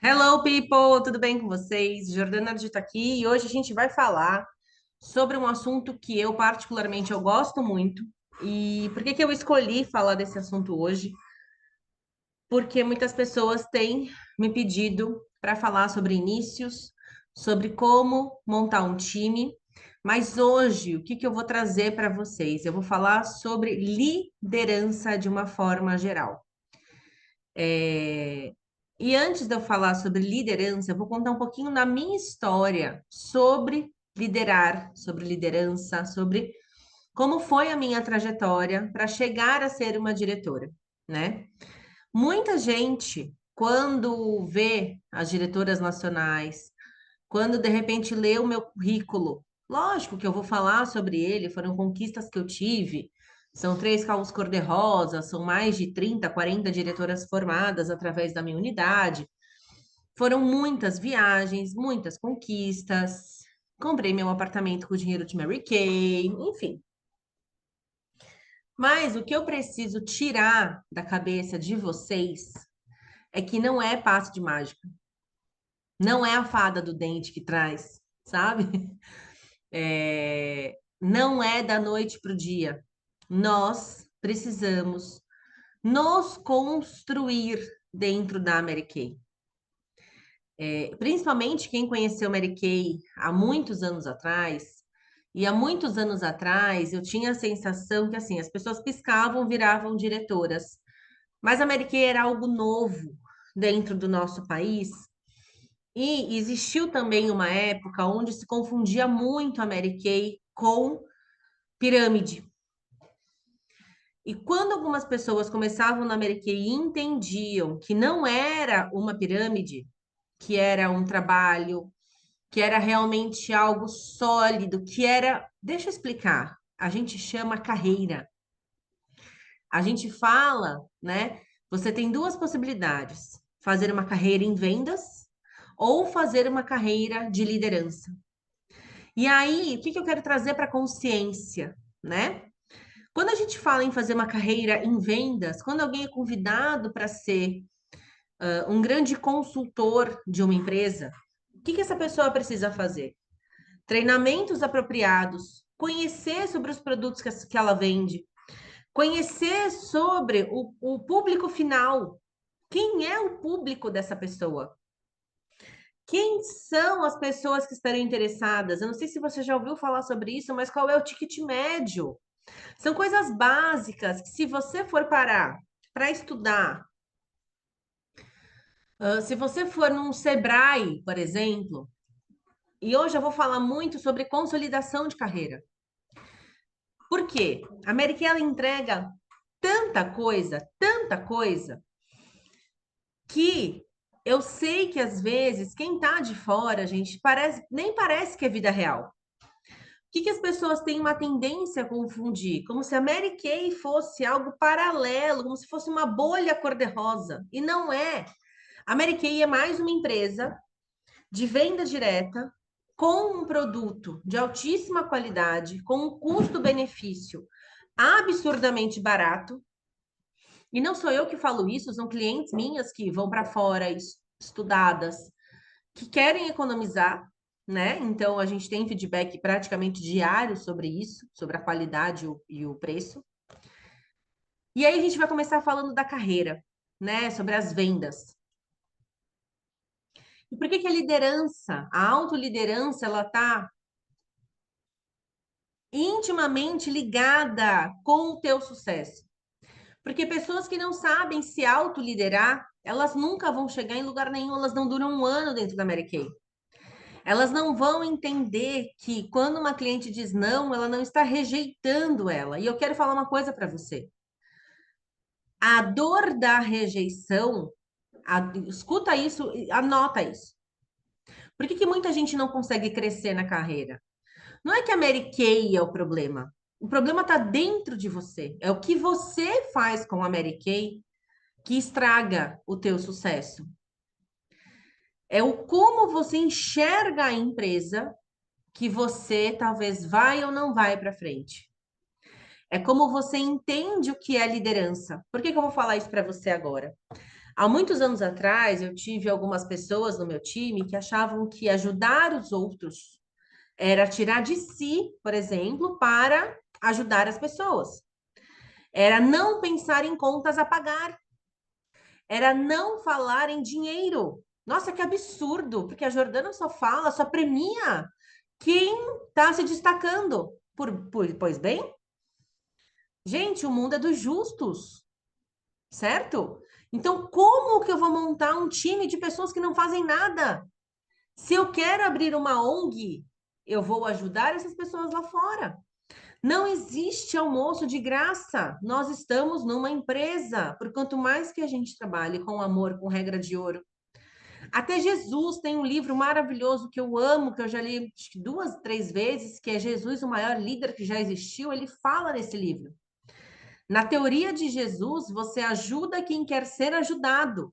Hello, people! Tudo bem com vocês? Jordana Ardito aqui e hoje a gente vai falar sobre um assunto que eu particularmente eu gosto muito. E por que que eu escolhi falar desse assunto hoje? Porque muitas pessoas têm me pedido para falar sobre inícios, sobre como montar um time. Mas hoje, o que que eu vou trazer para vocês? Eu vou falar sobre liderança de uma forma geral. É, E antes de eu falar sobre liderança, eu vou contar um pouquinho da minha história sobre liderar, sobre liderança, sobre como foi a minha trajetória para chegar a ser uma diretora, né? Muita gente, quando vê as diretoras nacionais, quando de repente lê o meu currículo, lógico que eu vou falar sobre ele, foram conquistas que eu tive. São três carros cor-de-rosa, são mais de 30, 40 diretoras formadas através da minha unidade. Foram muitas viagens, muitas conquistas. Comprei meu apartamento com o dinheiro de Mary Kay, enfim. Mas o que eu preciso tirar da cabeça de vocês é que não é passe de mágica. Não é a fada do dente que traz, sabe? Não é da noite para o dia. Nós precisamos nos construir dentro da Mary Kay. Principalmente quem conheceu Mary Kay há muitos anos atrás, e há muitos anos atrás eu tinha a sensação que assim, as pessoas piscavam, viravam diretoras. Mas a Mary Kay era algo novo dentro do nosso país, e existiu também uma época onde se confundia muito a Mary Kay com pirâmide. E quando algumas pessoas começavam na Mary Kay e entendiam que não era uma pirâmide, que era um trabalho, que era realmente algo sólido, que era, deixa eu explicar, a gente chama carreira. A gente fala, né? Você tem duas possibilidades: fazer uma carreira em vendas ou fazer uma carreira de liderança. E aí, o que que eu quero trazer para a consciência, né? Quando a gente fala em fazer uma carreira em vendas, quando alguém é convidado para ser um grande consultor de uma empresa, o que que essa pessoa precisa fazer? Treinamentos apropriados, conhecer sobre os produtos que ela vende, conhecer sobre o público final. Quem é o público dessa pessoa? Quem são as pessoas que estarão interessadas? Eu não sei se você já ouviu falar sobre isso, mas qual é o ticket médio? São coisas básicas que, se você for parar para estudar, se você for num Sebrae, por exemplo, e hoje eu vou falar muito sobre consolidação de carreira. Por quê? A Mary Kay, ela entrega tanta coisa, que eu sei que às vezes quem tá de fora, gente, nem parece que é vida real. O que que as pessoas têm uma tendência a confundir? Como se a Mary Kay fosse algo paralelo, como se fosse uma bolha cor-de-rosa. E não é. A Mary Kay é mais uma empresa de venda direta com um produto de altíssima qualidade, com um custo-benefício absurdamente barato. E não sou eu que falo isso, são clientes minhas que vão para fora, estudadas, que querem economizar, né? Então a gente tem feedback praticamente diário sobre isso, sobre a qualidade e o preço. E aí a gente vai começar falando da carreira, né? Sobre as vendas. E por que que a liderança, a autoliderança, ela está intimamente ligada com o teu sucesso? Porque pessoas que não sabem se autoliderar, elas nunca vão chegar em lugar nenhum, elas não duram um ano dentro da Mary Kay. Elas não vão entender que quando uma cliente diz não, ela não está rejeitando ela. E eu quero falar uma coisa para você. A dor da rejeição, escuta isso, anota isso. Por que que muita gente não consegue crescer na carreira? Não é que a Mary Kay é o problema. O problema está dentro de você. É o que você faz com a Mary Kay que estraga o teu sucesso. É o como você enxerga a empresa que você talvez vai ou não vai para frente. É como você entende o que é liderança. Por que que eu vou falar isso para você agora? Há muitos anos atrás, eu tive algumas pessoas no meu time que achavam que ajudar os outros era tirar de si, por exemplo, para ajudar as pessoas. Era não pensar em contas a pagar. Era não falar em dinheiro. Nossa, que absurdo, porque a Jordana só fala, só premia quem está se destacando. Pois bem, gente, o mundo é dos justos, certo? Então, como que eu vou montar um time de pessoas que não fazem nada? Se eu quero abrir uma ONG, eu vou ajudar essas pessoas lá fora. Não existe almoço de graça. Nós estamos numa empresa. Por quanto mais que a gente trabalhe com amor, com regra de ouro. Até Jesus tem um livro maravilhoso que eu amo, que eu já li acho que duas, três vezes, que é Jesus, o maior líder que já existiu. Ele fala nesse livro. Na teoria de Jesus, você ajuda quem quer ser ajudado.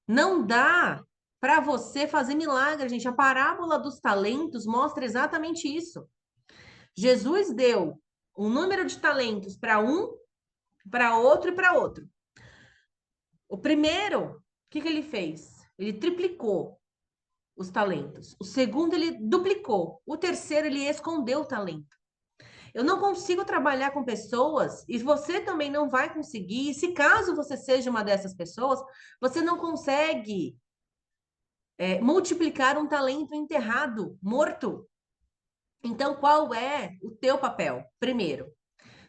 Não dá para você fazer milagre, gente. A parábola dos talentos mostra exatamente isso. Jesus deu um número de talentos para um, para outro e para outro. O primeiro, o que ele fez? Ele triplicou os talentos. O segundo, ele duplicou. O terceiro, ele escondeu o talento. Eu não consigo trabalhar com pessoas e você também não vai conseguir. E se caso você seja uma dessas pessoas, você não consegue multiplicar um talento enterrado, morto. Então, qual é o teu papel? Primeiro,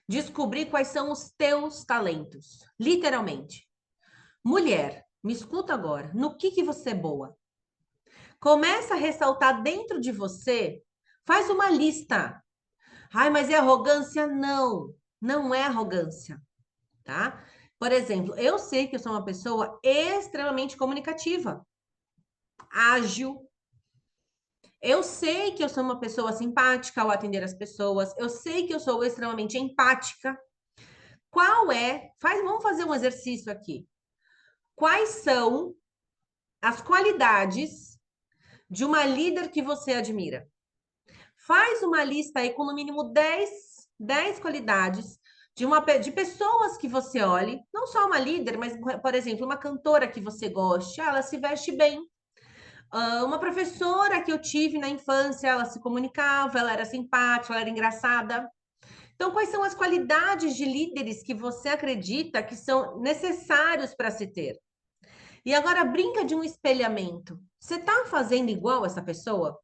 descobrir quais são os teus talentos, literalmente. Mulher, me escuta agora, no que você é boa? Começa a ressaltar dentro de você, faz uma lista. Ai, mas é arrogância? Não, não é arrogância, tá? Por exemplo, eu sei que eu sou uma pessoa extremamente comunicativa, ágil. Eu sei que eu sou uma pessoa simpática ao atender as pessoas. Eu sei que eu sou extremamente empática. Vamos fazer um exercício aqui. Quais são as qualidades de uma líder que você admira? Faz uma lista aí com no mínimo dez qualidades de pessoas que você olhe, não só uma líder, mas, por exemplo, uma cantora que você goste. Ah, ela se veste bem. Uma professora que eu tive na infância, ela se comunicava, ela era simpática, ela era engraçada. Então, quais são as qualidades de líderes que você acredita que são necessários para se ter? E agora brinca de um espelhamento. Você está fazendo igual essa pessoa?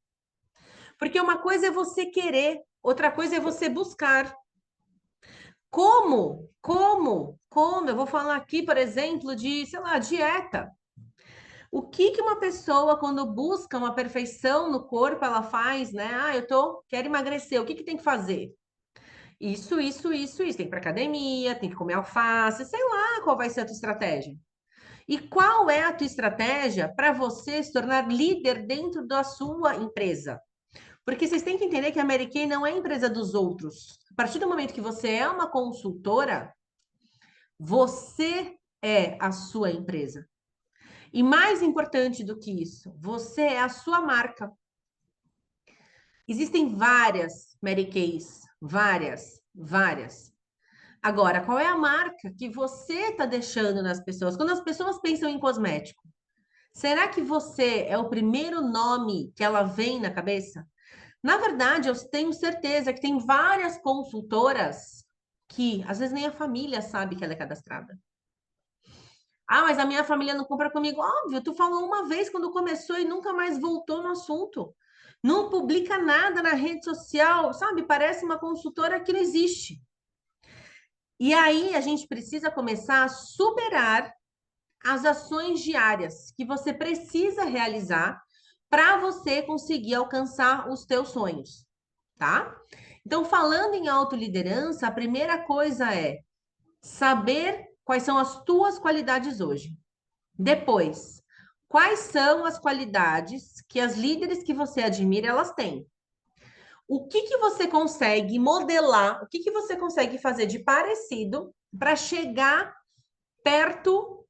Porque uma coisa é você querer, outra coisa é você buscar. Como? Como? Eu vou falar aqui, por exemplo, de, sei lá, dieta. O que que uma pessoa, quando busca uma perfeição no corpo, ela faz, né? Ah, quero emagrecer. O que que tem que fazer? Isso. Tem que ir para academia, tem que comer alface, sei lá qual vai ser a tua estratégia. E qual é a tua estratégia para você se tornar líder dentro da sua empresa? Porque vocês têm que entender que a Mary Kay não é empresa dos outros. A partir do momento que você é uma consultora, você é a sua empresa. E mais importante do que isso, você é a sua marca. Existem várias Mary Kays, várias. Agora, qual é a marca que você está deixando nas pessoas? Quando as pessoas pensam em cosmético, será que você é o primeiro nome que ela vem na cabeça? Na verdade, eu tenho certeza que tem várias consultoras que às vezes nem a família sabe que ela é cadastrada. Ah, mas a minha família não compra comigo. Óbvio, tu falou uma vez quando começou e nunca mais voltou no assunto. Não publica nada na rede social, sabe? Parece uma consultora que não existe. E aí a gente precisa começar a superar as ações diárias que você precisa realizar para você conseguir alcançar os teus sonhos, tá? Então, falando em autoliderança, a primeira coisa é saber quais são as tuas qualidades hoje. Depois, quais são as qualidades que as líderes que você admira elas têm? O que que você consegue modelar? O que que você consegue fazer de parecido para chegar perto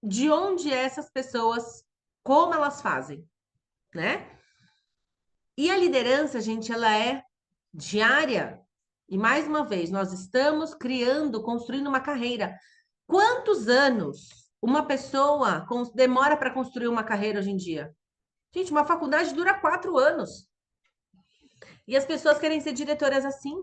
de onde essas pessoas, como elas fazem, né? E a liderança, gente, ela é diária. E mais uma vez, nós estamos criando, construindo uma carreira. Quantos anos uma pessoa demora para construir uma carreira hoje em dia? Gente, uma faculdade dura 4 anos. E as pessoas querem ser diretoras assim.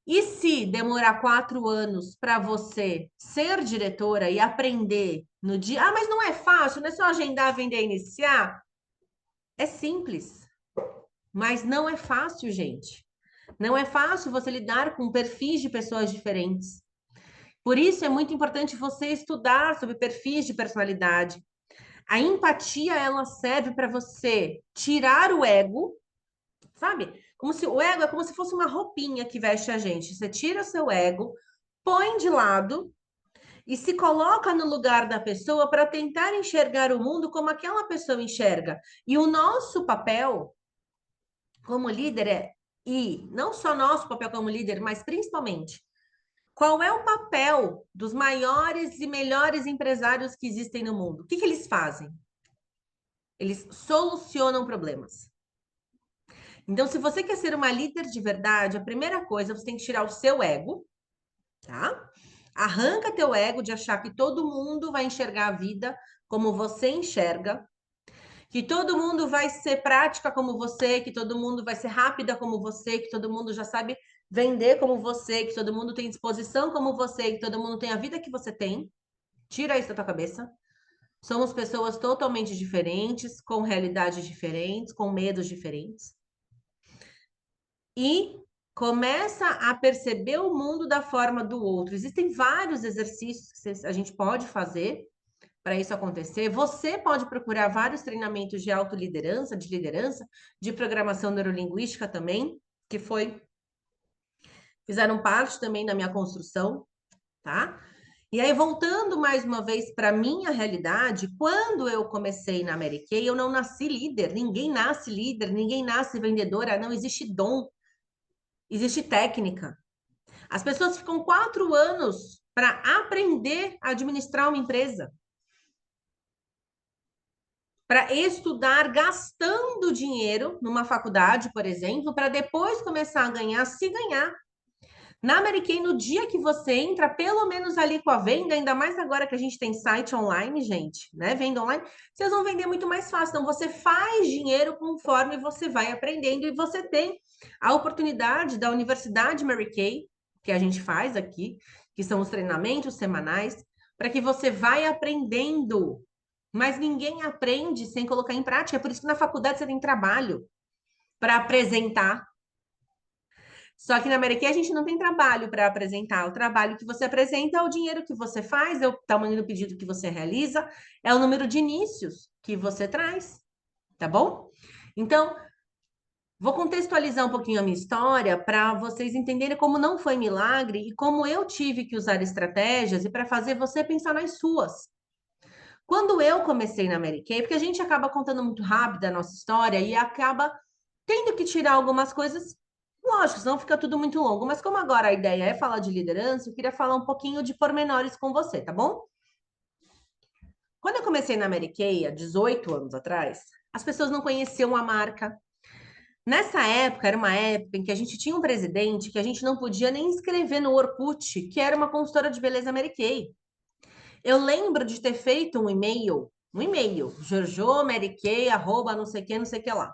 E se demorar 4 anos para você ser diretora e aprender no dia? Ah, mas não é fácil, não é só agendar, vender, iniciar. É simples, mas não é fácil, gente. Não é fácil você lidar com perfis de pessoas diferentes. Por isso é muito importante você estudar sobre perfis de personalidade. A empatia, ela serve para você tirar o ego, sabe? Como se o ego é como se fosse uma roupinha que veste a gente. Você tira o seu ego, põe de lado e se coloca no lugar da pessoa para tentar enxergar o mundo como aquela pessoa enxerga. E o nosso papel como líder e não só nosso papel como líder, mas principalmente, qual é o papel dos maiores e melhores empresários que existem no mundo? O que que eles fazem? Eles solucionam problemas. Então, se você quer ser uma líder de verdade, a primeira coisa, você tem que tirar o seu ego, tá? Arranca teu ego de achar que todo mundo vai enxergar a vida como você enxerga, que todo mundo vai ser prática como você, que todo mundo vai ser rápida como você, que todo mundo já sabe vender como você, que todo mundo tem disposição como você, que todo mundo tem a vida que você tem. Tira isso da tua cabeça. Somos pessoas totalmente diferentes, com realidades diferentes, com medos diferentes. E começa a perceber o mundo da forma do outro. Existem vários exercícios que a gente pode fazer para isso acontecer. Você pode procurar vários treinamentos de autoliderança, de liderança, de programação neurolinguística também, que fizeram parte também da minha construção, tá? E aí, voltando mais uma vez para a minha realidade, quando eu comecei na Mary Kay, eu não nasci líder, ninguém nasce vendedora, não existe dom, existe técnica. As pessoas ficam 4 anos para aprender a administrar uma empresa, para estudar gastando dinheiro numa faculdade, por exemplo, para depois começar a ganhar, se ganhar. Na American, no dia que você entra, pelo menos ali com a venda, ainda mais agora que a gente tem site online, gente, né? Venda online, vocês vão vender muito mais fácil. Então, você faz dinheiro conforme você vai aprendendo e você tem a oportunidade da Universidade Mary Kay, que a gente faz aqui, que são os treinamentos semanais, para que você vai aprendendo. Mas ninguém aprende sem colocar em prática. É por isso que na faculdade você tem trabalho para apresentar. Só que na American a gente não tem trabalho para apresentar. O trabalho que você apresenta é o dinheiro que você faz, é o tamanho do pedido que você realiza, é o número de inícios que você traz, tá bom? Então, vou contextualizar um pouquinho a minha história para vocês entenderem como não foi milagre e como eu tive que usar estratégias e para fazer você pensar nas suas. Quando eu comecei na Mary Kay, porque a gente acaba contando muito rápido a nossa história e acaba tendo que tirar algumas coisas, lógico, senão fica tudo muito longo. Mas como agora a ideia é falar de liderança, eu queria falar um pouquinho de pormenores com você, tá bom? Quando eu comecei na Mary Kay, há 18 anos atrás, as pessoas não conheciam a marca. Nessa época, era uma época em que a gente tinha um presidente que a gente não podia nem escrever no Orkut, que era uma consultora de beleza Mary Kay. Eu lembro de ter feito um e-mail, jojomarykay, arroba não sei o que lá.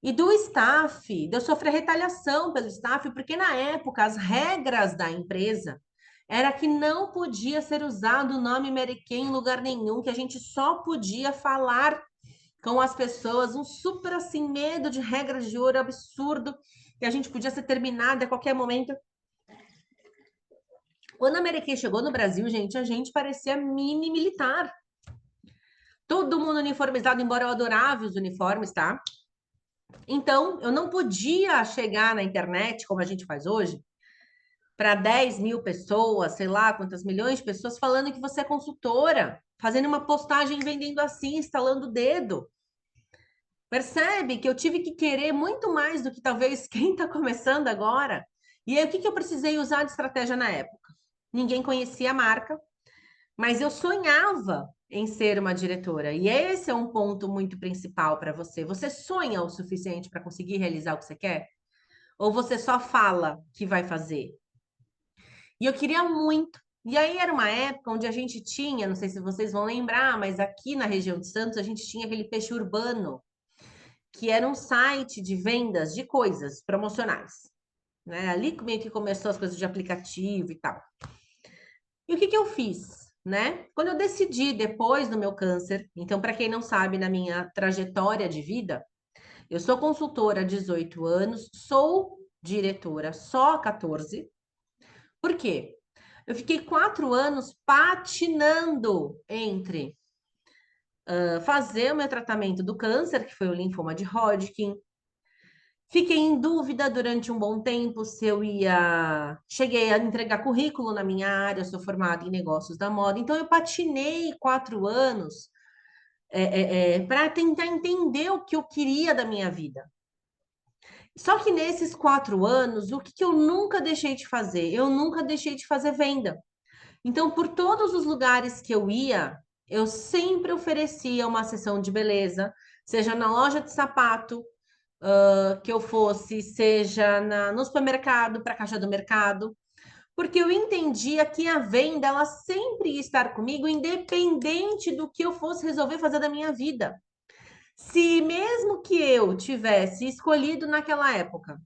E do staff, de eu sofrer retaliação pelo staff, porque na época as regras da empresa era que não podia ser usado o nome Mary Kay em lugar nenhum, que a gente só podia falar com as pessoas, um super assim medo de regras de ouro absurdo, que a gente podia ser terminada a qualquer momento. Quando a Mary Kay chegou no Brasil, gente, a gente parecia mini militar. Todo mundo uniformizado, embora eu adorava os uniformes, tá? Então, eu não podia chegar na internet, como a gente faz hoje, para 10 mil pessoas, sei lá quantas milhões de pessoas, falando que você é consultora, fazendo uma postagem vendendo assim, instalando o dedo. Percebe que eu tive que querer muito mais do que talvez quem está começando agora. E aí, o que que eu precisei usar de estratégia na época? Ninguém conhecia a marca, mas eu sonhava em ser uma diretora. E esse é um ponto muito principal para você. Você sonha o suficiente para conseguir realizar o que você quer? Ou você só fala que vai fazer? E eu queria muito. E aí era uma época onde a gente tinha, não sei se vocês vão lembrar, mas aqui na região de Santos a gente tinha aquele Peixe Urbano, que era um site de vendas de coisas promocionais, né? Ali meio que começou as coisas de aplicativo e tal. E o que que eu fiz, né? Quando eu decidi depois do meu câncer, então para quem não sabe, na minha trajetória de vida, eu sou consultora há 18 anos, sou diretora só há 14. Por quê? Eu fiquei 4 anos patinando entre fazer o meu tratamento do câncer, que foi o linfoma de Hodgkin. Fiquei em dúvida durante um bom tempo se eu ia. Cheguei a entregar currículo na minha área, eu sou formada em negócios da moda, então eu patinei 4 anos para tentar entender o que eu queria da minha vida. Só que nesses 4 anos, o que que eu nunca deixei de fazer? Eu nunca deixei de fazer venda. Então, por todos os lugares que eu ia, eu sempre oferecia uma sessão de beleza, seja na loja de sapato, que eu fosse, seja no supermercado, para a caixa do mercado, porque eu entendia que a venda, ela sempre ia estar comigo, independente do que eu fosse resolver fazer da minha vida. Se mesmo que eu tivesse escolhido naquela época,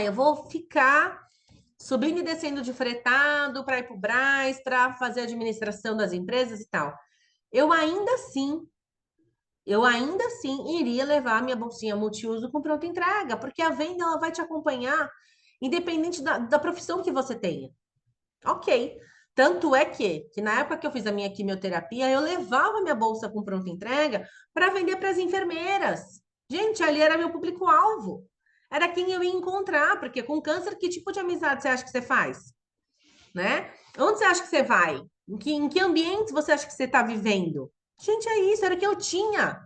eu vou ficar subindo e descendo de fretado para ir para o Brás, para fazer a administração das empresas e tal. Eu ainda assim, eu ainda assim iria levar minha bolsinha multiuso com pronta entrega, porque a venda ela vai te acompanhar, independente da profissão que você tenha. Ok. Tanto é que na época que eu fiz a minha quimioterapia, eu levava minha bolsa com pronta entrega para vender para as enfermeiras. Gente, ali era meu público-alvo. Era quem eu ia encontrar, porque com câncer, que tipo de amizade você acha que você faz? Né? Onde você acha que você vai? Em que ambiente você acha que você está vivendo? Gente, é isso, era o que eu tinha.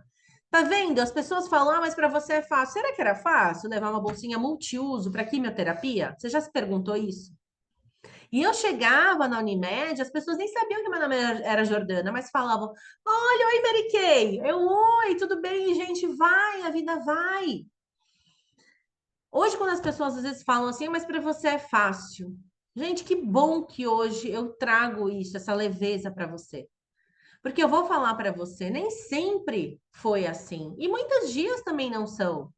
Tá vendo? As pessoas falam, mas para você é fácil. Será que era fácil levar uma bolsinha multiuso para quimioterapia? Você já se perguntou isso? E eu chegava na Unimed, as pessoas nem sabiam que meu nome era Jordana, mas falavam: Olha, oi, Mary Kay. Oi, tudo bem, gente? Vai, a vida vai. Hoje, quando as pessoas às vezes falam assim, mas para você é fácil. Gente, que bom que hoje eu trago isso, essa leveza para você. Porque eu vou falar para você, nem sempre foi assim. E muitos dias também não são.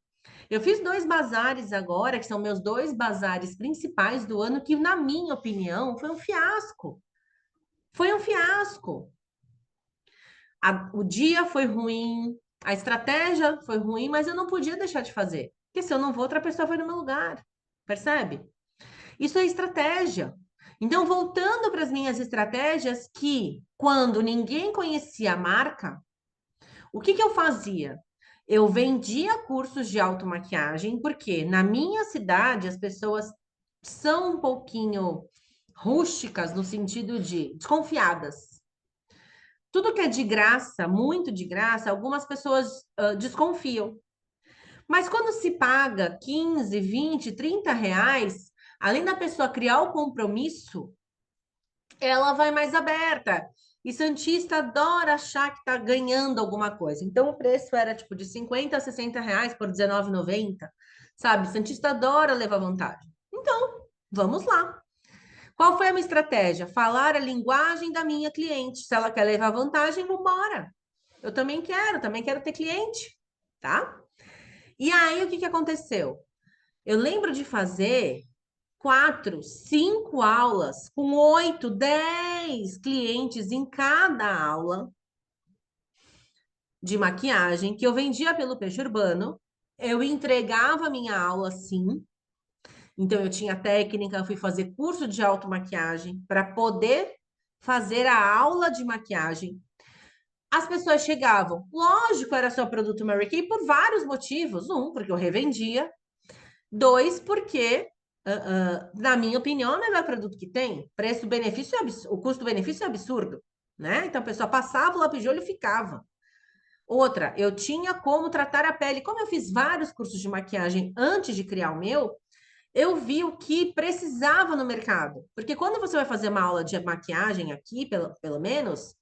Eu fiz 2 bazares agora, que são meus 2 bazares principais do ano, que, na minha opinião, foi um fiasco. Foi um fiasco. O dia foi ruim, a estratégia foi ruim, mas eu não podia deixar de fazer. Porque se eu não vou, outra pessoa vai no meu lugar. Percebe? Isso é estratégia. Então, voltando para as minhas estratégias, que quando ninguém conhecia a marca, o que que eu fazia? Eu vendia cursos de automaquiagem, porque na minha cidade as pessoas são um pouquinho rústicas no sentido de desconfiadas. Tudo que é de graça, muito de graça, algumas pessoas desconfiam. Mas quando se paga 15, 20, 30 reais, além da pessoa criar o compromisso, ela vai mais aberta. E Santista adora achar que está ganhando alguma coisa. Então, o preço era tipo de 50 a 60 reais por R$19,90. Sabe? Santista adora levar vantagem. Então, vamos lá. Qual foi a minha estratégia? Falar a linguagem da minha cliente. Se ela quer levar vantagem, vamos embora. Eu também quero ter cliente, tá? E aí, o que que aconteceu? Eu lembro de fazer 4, 5 aulas com 8, 10 clientes em cada aula de maquiagem que eu vendia pelo Peixe Urbano. Eu entregava minha aula sim. Então eu tinha técnica, eu fui fazer curso de automaquiagem para poder fazer a aula de maquiagem. As pessoas chegavam, lógico, era só produto Mary Kay por vários motivos. Um, porque eu revendia. Dois, porque, na minha opinião, é o melhor produto que tem. Preço-benefício, o custo-benefício é absurdo, né? Então a pessoa passava o lápis de olho e ficava. Outra, eu tinha como tratar a pele. Como eu fiz vários cursos de maquiagem antes de criar o meu, eu vi o que precisava no mercado. Porque quando você vai fazer uma aula de maquiagem aqui, pelo menos,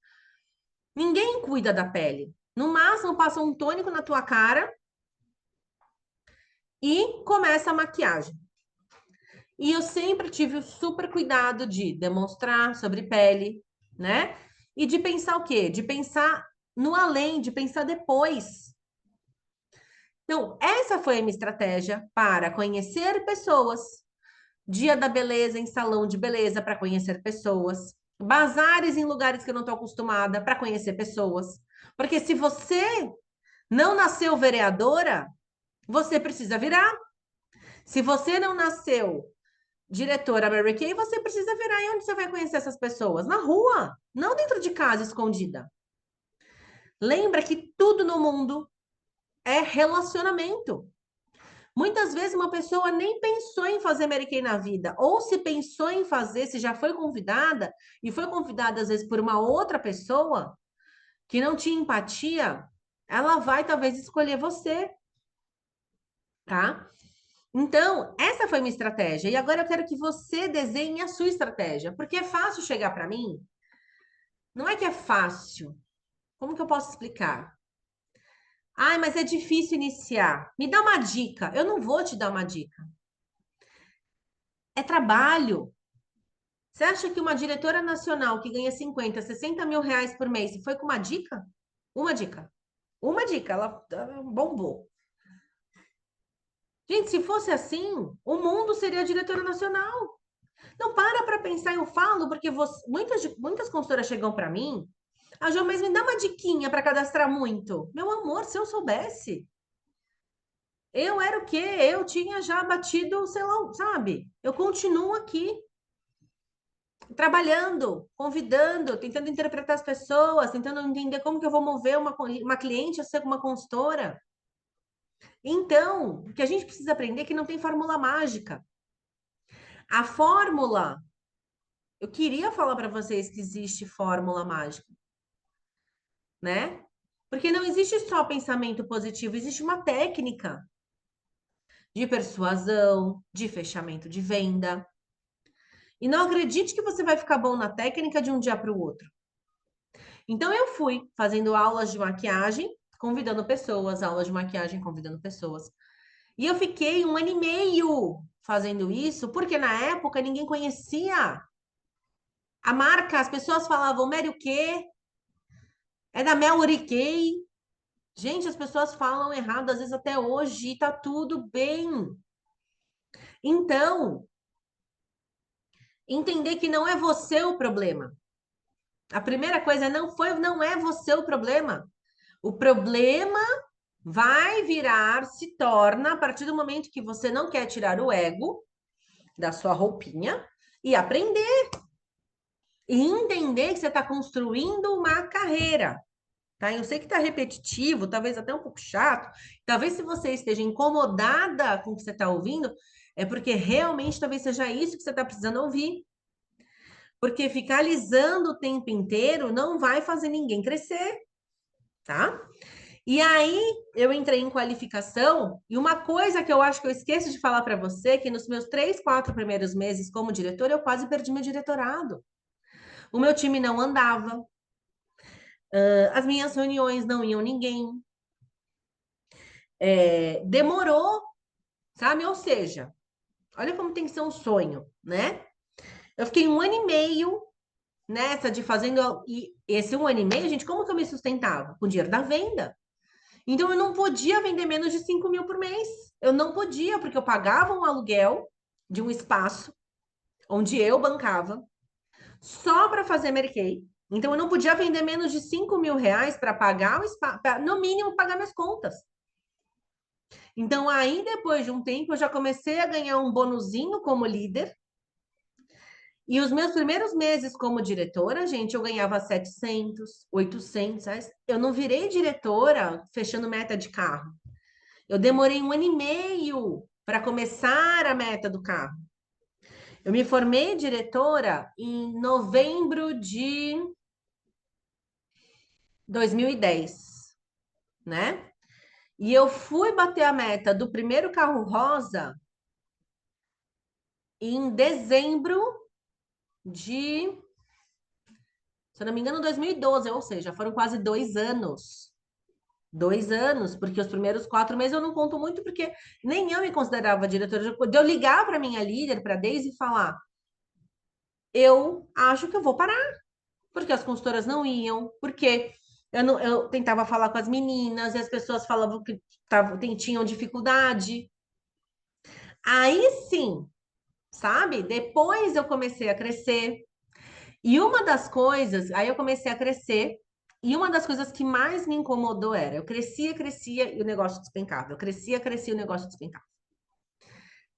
ninguém cuida da pele. No máximo, passa um tônico na tua cara e começa a maquiagem. E eu sempre tive o super cuidado de demonstrar sobre pele, né? E de pensar o quê? De pensar no além, de pensar depois. Então, essa foi a minha estratégia para conhecer pessoas. Dia da beleza em salão de beleza para conhecer pessoas. Bazares em lugares que eu não estou acostumada para conhecer pessoas. Porque se você não nasceu vereadora, você precisa virar. Se você não nasceu diretora Mary Kay, você precisa virar. E onde você vai conhecer essas pessoas? Na rua, não dentro de casa escondida. Lembra que tudo no mundo é relacionamento. Muitas vezes uma pessoa nem pensou em fazer Mary Kay na vida, ou se pensou em fazer, se já foi convidada, e foi convidada às vezes por uma outra pessoa que não tinha empatia, ela vai talvez escolher você, tá? Então, essa foi minha estratégia. E agora eu quero que você desenhe a sua estratégia, porque é fácil chegar para mim. Não é que é fácil. Como que eu posso explicar? Ai, mas é difícil iniciar. Me dá uma dica. Eu não vou te dar uma dica. É trabalho. Você acha que uma diretora nacional que ganha 50, 60 mil reais por mês foi com uma dica? Uma dica. Uma dica. Ela bombou. Gente, se fosse assim, o mundo seria diretora nacional. Não para pensar, eu falo, porque muitas consultoras chegam para mim. A Jo, mas me dá uma diquinha para cadastrar muito. Meu amor, se eu soubesse, eu era o quê? Eu tinha já batido, sei lá, sabe? Eu continuo aqui, trabalhando, convidando, tentando interpretar as pessoas, tentando entender como que eu vou mover uma cliente a ser uma consultora. Então, o que a gente precisa aprender é que não tem fórmula mágica. A fórmula, eu queria falar para vocês que existe fórmula mágica, né? Porque não existe só pensamento positivo, existe uma técnica de persuasão, de fechamento de venda. E não acredite que você vai ficar bom na técnica de um dia para o outro. Então eu fui fazendo aulas de maquiagem, convidando pessoas, aulas de maquiagem, convidando pessoas. E eu fiquei 1 ano e meio fazendo isso, porque na época ninguém conhecia a marca, as pessoas falavam Mary o quê? É da Mary Kay. Gente, as pessoas falam errado, às vezes até hoje, e tá tudo bem. Então, entender que não é você o problema. A primeira coisa não é você o problema. O problema vai virar, se torna a partir do momento que você não quer tirar o ego da sua roupinha e aprender e entender que você está construindo uma carreira. Tá? Eu sei que está repetitivo, talvez até um pouco chato. Talvez se você esteja incomodada com o que você está ouvindo, é porque realmente talvez seja isso que você está precisando ouvir. Porque ficar alisando o tempo inteiro não vai fazer ninguém crescer, tá? E aí eu entrei em qualificação, e uma coisa que eu acho que eu esqueço de falar para você, que nos meus 3, 4 primeiros meses como diretora, eu quase perdi meu diretorado. O meu time não andava, as minhas reuniões não iam ninguém. Demorou, sabe? Ou seja, olha como tem que ser um sonho, né? Eu fiquei 1 ano e meio nessa de fazendo. E esse 1 ano e meio, gente, como que eu me sustentava? Com o dinheiro da venda. Então eu não podia vender menos de 5 mil por mês. Eu não podia, porque eu pagava um aluguel de um espaço onde eu bancava só para fazer Mary Kay. Então eu não podia vender menos de 5 mil reais para pagar o espaço, no mínimo pagar minhas contas. Então aí depois de um tempo eu já comecei a ganhar um bonuzinho como líder. E os meus primeiros meses como diretora, gente, eu ganhava 700, 800 reais. Eu não virei diretora fechando meta de carro. Eu demorei 1 ano e meio para começar a meta do carro. Eu me formei diretora em novembro de 2010, né? E eu fui bater a meta do primeiro carro rosa em dezembro de, se eu não me engano, 2012, ou seja, foram quase 2 anos. 2 anos, porque os primeiros 4 meses eu não conto muito, porque nem eu me considerava diretora. De eu ligar para minha líder, para a Deise, e falar: eu acho que eu vou parar, porque as consultoras não iam, porque eu tentava falar com as meninas e as pessoas falavam que tinham dificuldade. Aí sim, sabe? Depois eu comecei a crescer. E uma das coisas, aí eu comecei a crescer, e uma das coisas que mais me incomodou era, eu crescia, crescia e o negócio despencava. Eu crescia, crescia e o negócio despencava.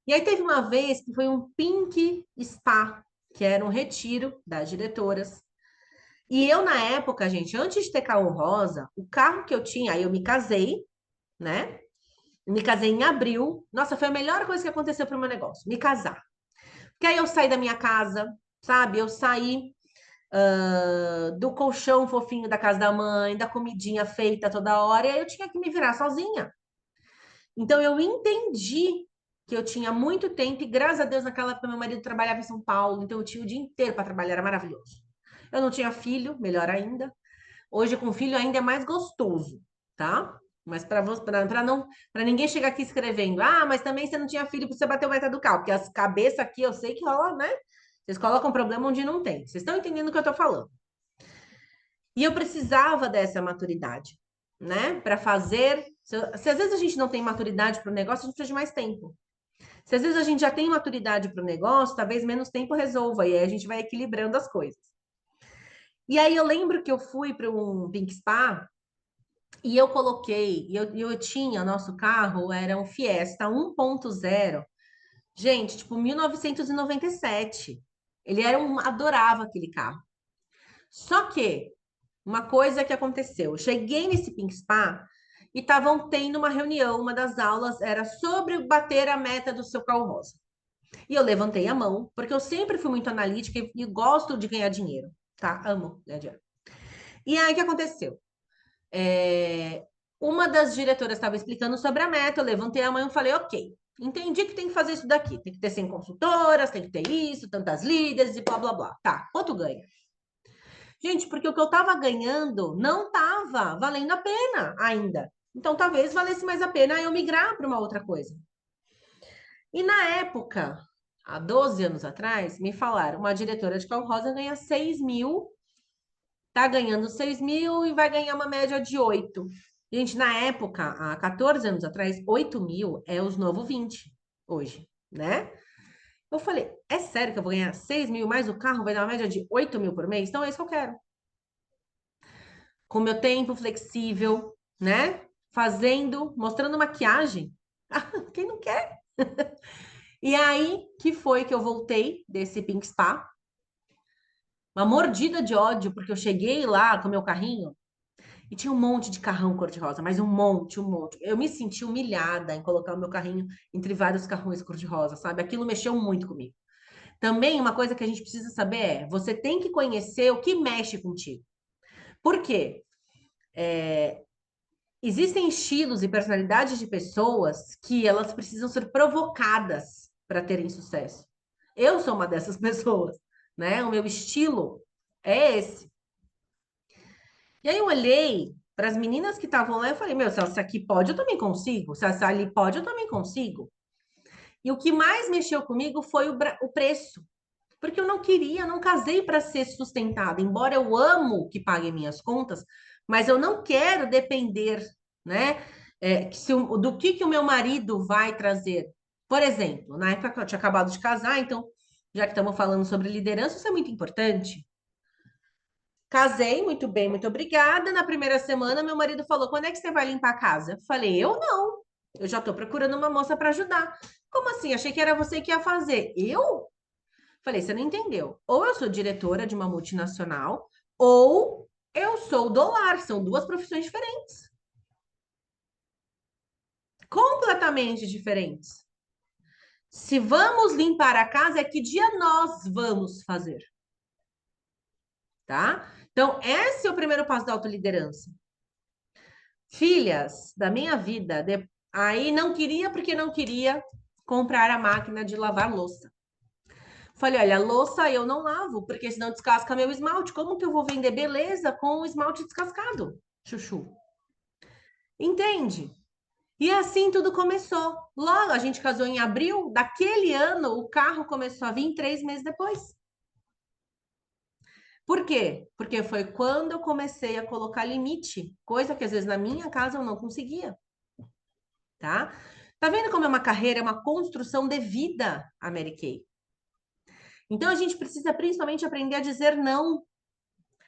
E aí teve uma vez que foi um Pink Spa, que era um retiro das diretoras. E eu, na época, gente, antes de ter carro rosa, o carro que eu tinha, aí eu me casei, né? Me casei em abril. Nossa, foi a melhor coisa que aconteceu para o meu negócio, me casar. Porque aí eu saí da minha casa, sabe? Eu saí do colchão fofinho da casa da mãe, da comidinha feita toda hora, e aí eu tinha que me virar sozinha. Então eu entendi que eu tinha muito tempo, e graças a Deus, naquela época, meu marido trabalhava em São Paulo, então eu tinha o dia inteiro para trabalhar, era maravilhoso. Eu não tinha filho, melhor ainda. Hoje, com filho, ainda é mais gostoso, tá? Mas para não, para ninguém chegar aqui escrevendo, ah, mas também você não tinha filho para você bater o meta do carro, porque as cabeças aqui eu sei que rola, né? Vocês colocam problema onde não tem. Vocês estão entendendo o que eu tô falando? E eu precisava dessa maturidade, né? Para fazer. Se às vezes a gente não tem maturidade para o negócio, a gente precisa de mais tempo. Se às vezes a gente já tem maturidade para o negócio, talvez menos tempo resolva, e aí a gente vai equilibrando as coisas. E aí eu lembro que eu fui para um Pink Spa e eu coloquei, e eu tinha, nosso carro era um Fiesta 1.0, gente, tipo 1997. Ele era adorava aquele carro. Só que uma coisa que aconteceu, eu cheguei nesse Pink Spa e estavam tendo uma reunião, uma das aulas era sobre bater a meta do seu carro rosa. E eu levantei a mão, porque eu sempre fui muito analítica e gosto de ganhar dinheiro, tá? Amo ganhar dinheiro. E aí, o que aconteceu? Uma das diretoras estava explicando sobre a meta, eu levantei a mão e falei, ok, entendi que tem que fazer isso daqui, tem que ter 100 consultoras, tem que ter isso, tantas líderes e blá, blá, blá. Tá, quanto ganha? Gente, porque o que eu estava ganhando não estava valendo a pena ainda. Então, talvez valesse mais a pena eu migrar para uma outra coisa. E na época, há 12 anos atrás, me falaram, uma diretora de Cal Rosa ganha 6 mil, tá ganhando 6 mil e vai ganhar uma média de 8. Gente, na época, há 14 anos atrás, 8 mil é os novos 20 hoje, né? Eu falei, é sério que eu vou ganhar 6 mil mais o carro vai dar uma média de 8 mil por mês? Então é isso que eu quero. Com meu tempo flexível, né? Fazendo, mostrando maquiagem. Quem não quer? E aí que foi que eu voltei desse Pink Spa, uma mordida de ódio, porque eu cheguei lá com meu carrinho e tinha um monte de carrão cor-de-rosa, mas um monte, um monte. Eu me senti humilhada em colocar o meu carrinho entre vários carrões cor-de-rosa, sabe? Aquilo mexeu muito comigo. Também uma coisa que a gente precisa saber é, você tem que conhecer o que mexe contigo. Por quê? Existem estilos e personalidades de pessoas que elas precisam ser provocadas para terem sucesso. Eu sou uma dessas pessoas, né? O meu estilo é esse. E aí eu olhei para as meninas que estavam lá e falei, meu, se essa aqui pode, eu também consigo. Se essa ali pode, eu também consigo. E o que mais mexeu comigo foi o preço. Porque eu não queria, eu não casei para ser sustentada. Embora eu amo que paguem minhas contas, mas eu não quero depender, né? Do que o meu marido vai trazer. Por exemplo, na época que eu tinha acabado de casar, então, já que estamos falando sobre liderança, isso é muito importante. Casei, muito bem, muito obrigada. Na primeira semana, meu marido falou: quando é que você vai limpar a casa? Eu falei: eu não. Eu já estou procurando uma moça para ajudar. Como assim? Achei que era você que ia fazer. Eu? Falei: você não entendeu. Ou eu sou diretora de uma multinacional, ou eu sou do lar. São duas profissões diferentes. Completamente diferentes. Se vamos limpar a casa, é que dia nós vamos fazer, tá? Então, esse é o primeiro passo da autoliderança. Filhas da minha vida, aí não queria porque não queria comprar a máquina de lavar louça. Falei, olha, louça eu não lavo, porque senão descasca meu esmalte. Como que eu vou vender beleza com o esmalte descascado? Chuchu. Entende? E assim tudo começou. Logo, a gente casou em abril, daquele ano, o carro começou a vir 3 meses depois. Por quê? Porque foi quando eu comecei a colocar limite, coisa que às vezes na minha casa eu não conseguia, tá? Tá vendo como é uma carreira, é uma construção de vida, a Mary Kay? Então a gente precisa principalmente aprender a dizer não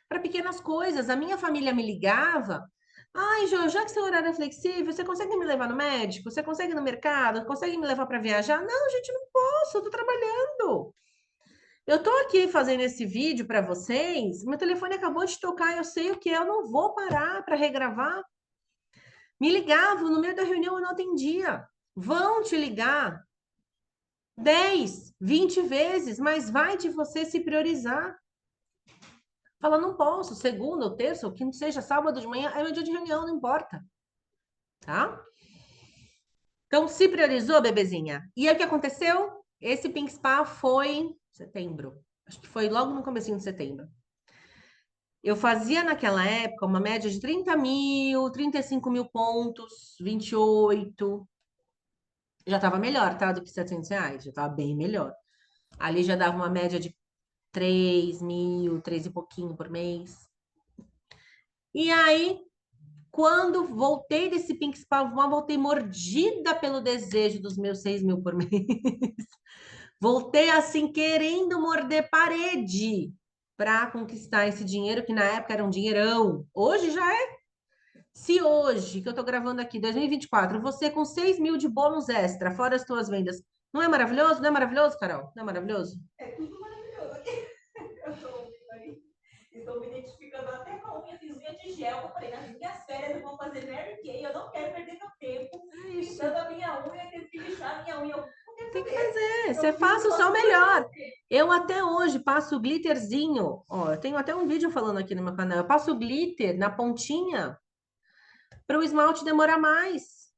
para pequenas coisas. A minha família me ligava. Ai, Jo, já que seu horário é flexível, você consegue me levar no médico? Você consegue ir no mercado? Consegue me levar para viajar? Não, gente, não posso, eu tô trabalhando. Eu tô aqui fazendo esse vídeo para vocês. Meu telefone acabou de tocar, eu sei o que é, eu não vou parar para regravar. Me ligavam no meio da reunião, eu não atendia. Vão te ligar 10, 20 vezes, mas vai de você se priorizar. Fala, não posso, segunda ou terça, ou quinta, seja sábado de manhã, é meu dia de reunião, não importa, tá? Então, se priorizou, bebezinha. E aí, o que aconteceu? Esse Pink Spa foi em setembro. Acho que foi logo no comecinho de setembro. Eu fazia naquela época uma média de 30 mil, 35 mil pontos, 28. Já estava melhor, tá? Do que R$ 700. Já estava bem melhor. Ali já dava uma média de 3 mil, 3 e pouquinho por mês. E aí, quando voltei desse Pink Spa, voltei mordida pelo desejo dos meus 6 mil por mês. Voltei assim, querendo morder parede para conquistar esse dinheiro, que na época era um dinheirão. Hoje já é. Se hoje, que eu tô gravando aqui, 2024, você com 6 mil de bônus extra, fora as tuas vendas, não é maravilhoso? Não é maravilhoso, Carol? Não é maravilhoso? É tudo maravilhoso. Eu estou ouvindo aí. Estou me identificando até com a unha, fiz unha de gel. Eu falei, nas minhas férias eu vou fazer Mary Kay, eu não quero perder meu tempo É isso. pintando a minha unha, tendo que lixar a minha unha. Eu não quero Tem que saber. fazer. Você Eu fiz faça o só seu por melhor. você. Eu até hoje passo glitterzinho. Ó, eu tenho até um vídeo falando aqui no meu canal. Eu passo glitter na pontinha para o esmalte demorar mais.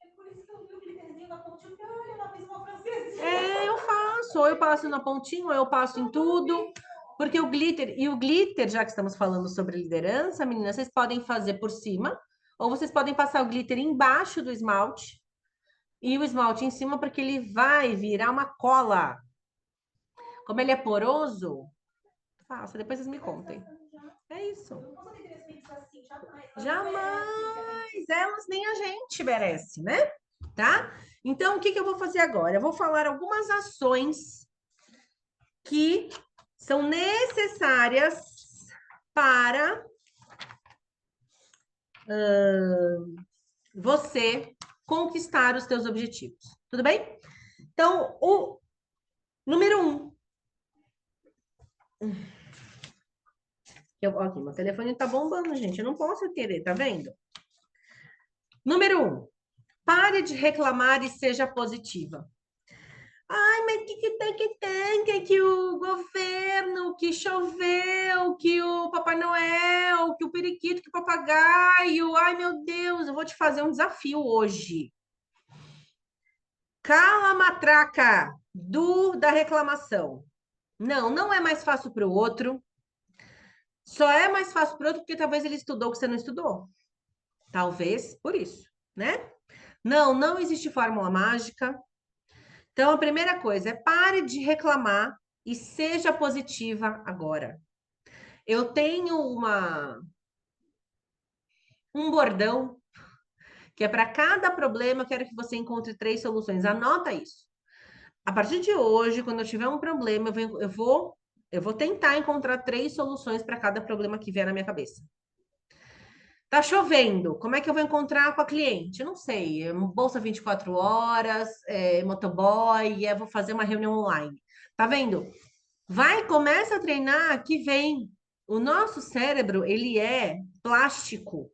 É por isso que eu vi o glitterzinho na pontinha, porque olha, ela fez uma francesinha. É, eu faço. Ou eu passo na pontinha, ou eu passo em tudo. Porque o glitter, e o glitter, já que estamos falando sobre liderança, meninas, vocês podem fazer por cima, ou vocês podem passar o glitter embaixo do esmalte e o esmalte em cima, porque ele vai virar uma cola. Como ele é poroso, faça, depois vocês me Vai contem. desgastando já. É isso. Eu não posso ter criança pensar assim, jamais. Elas não merecem ser Jamais, atendidas. elas nem a gente merece, né? Tá? Então, o que que eu vou fazer agora? Eu vou falar algumas ações que são necessárias para você conquistar os seus objetivos. Tudo bem? Então, o número um. Aqui, meu telefone tá bombando, gente. Eu não posso querer, tá vendo? Número um. Pare de reclamar e seja positiva. Ai, mas que o governo, que choveu, que o Papai Noel, que o periquito, que o papagaio. Ai, meu Deus, eu vou te fazer um desafio hoje. Cala a matraca da reclamação. Não, não é mais fácil para o outro. Só é mais fácil para o outro porque talvez ele estudou o que você não estudou. Talvez por isso, né? Não, não existe fórmula mágica. Então, a primeira coisa é pare de reclamar e seja positiva agora. Eu tenho um bordão que é para cada problema, eu quero que você encontre 3 soluções. Anota isso. A partir de hoje, quando eu tiver um problema, eu vou tentar encontrar 3 soluções para cada problema que vier na minha cabeça. Tá chovendo, como é que eu vou encontrar com a cliente? Não sei, bolsa 24 horas, motoboy, vou fazer uma reunião online. Tá vendo? Vai, começa a treinar que vem. O nosso cérebro, ele é plástico,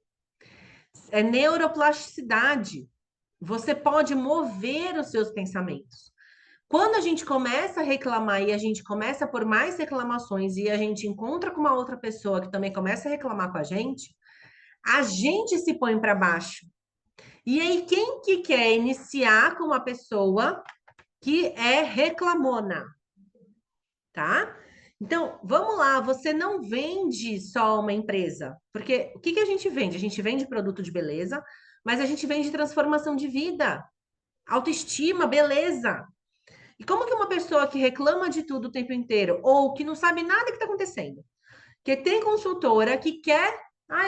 é neuroplasticidade. Você pode mover os seus pensamentos. Quando a gente começa a reclamar e a gente começa por mais reclamações e a gente encontra com uma outra pessoa que também começa a reclamar com a gente se põe para baixo. E aí, quem que quer iniciar com uma pessoa que é reclamona, tá? Então, vamos lá, você não vende só uma empresa, porque o que que a gente vende? A gente vende produto de beleza, mas a gente vende transformação de vida, autoestima, beleza. E como que uma pessoa que reclama de tudo o tempo inteiro, ou que não sabe nada que está acontecendo, que tem consultora que quer,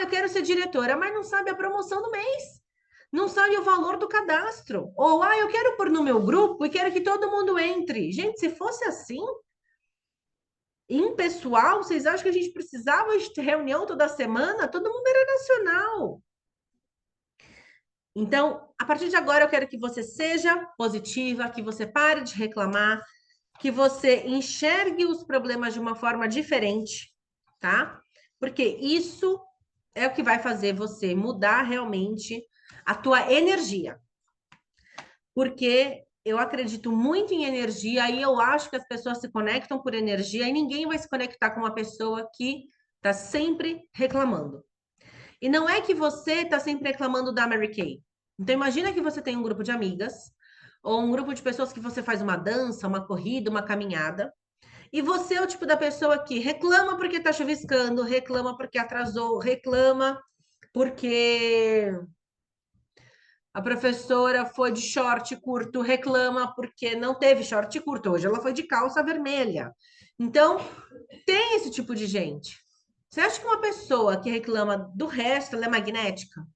eu quero ser diretora, mas não sabe a promoção do mês, não sabe o valor do cadastro, ou eu quero pôr no meu grupo e quero que todo mundo entre. Gente, se fosse assim, impessoal, vocês acham que a gente precisava de reunião toda semana? Todo mundo era nacional. Então, a partir de agora, eu quero que você seja positiva, que você pare de reclamar, que você enxergue os problemas de uma forma diferente, tá? Porque isso é o que vai fazer você mudar realmente a tua energia. Porque eu acredito muito em energia e eu acho que as pessoas se conectam por energia e ninguém vai se conectar com uma pessoa que está sempre reclamando. E não é que você está sempre reclamando da Mary Kay. Então imagina que você tem um grupo de amigas ou um grupo de pessoas que você faz uma dança, uma corrida, uma caminhada, e você é o tipo da pessoa que reclama porque está chuviscando, reclama porque atrasou, reclama porque a professora foi de short curto, reclama porque não teve short curto. Hoje ela foi de calça vermelha. Então, tem esse tipo de gente. Você acha que uma pessoa que reclama do resto, ela é magnética?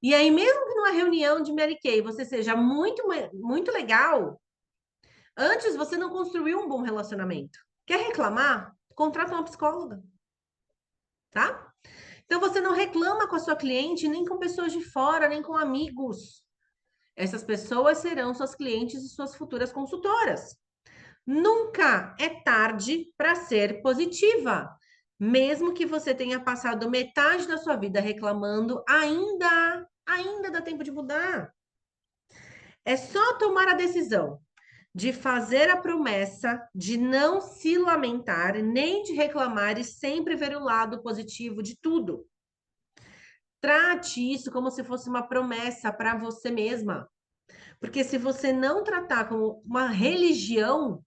E aí, mesmo que numa reunião de Mary Kay você seja muito legal, antes você não construiu um bom relacionamento. Quer reclamar? Contrata uma psicóloga, tá? Então, você não reclama com a sua cliente, nem com pessoas de fora, nem com amigos. Essas pessoas serão suas clientes e suas futuras consultoras. Nunca é tarde para ser positiva. Mesmo que você tenha passado metade da sua vida reclamando, ainda dá tempo de mudar. É só tomar a decisão de fazer a promessa de não se lamentar, nem de reclamar e sempre ver o lado positivo de tudo. Trate isso como se fosse uma promessa para você mesma. Porque se você não tratar como uma religião,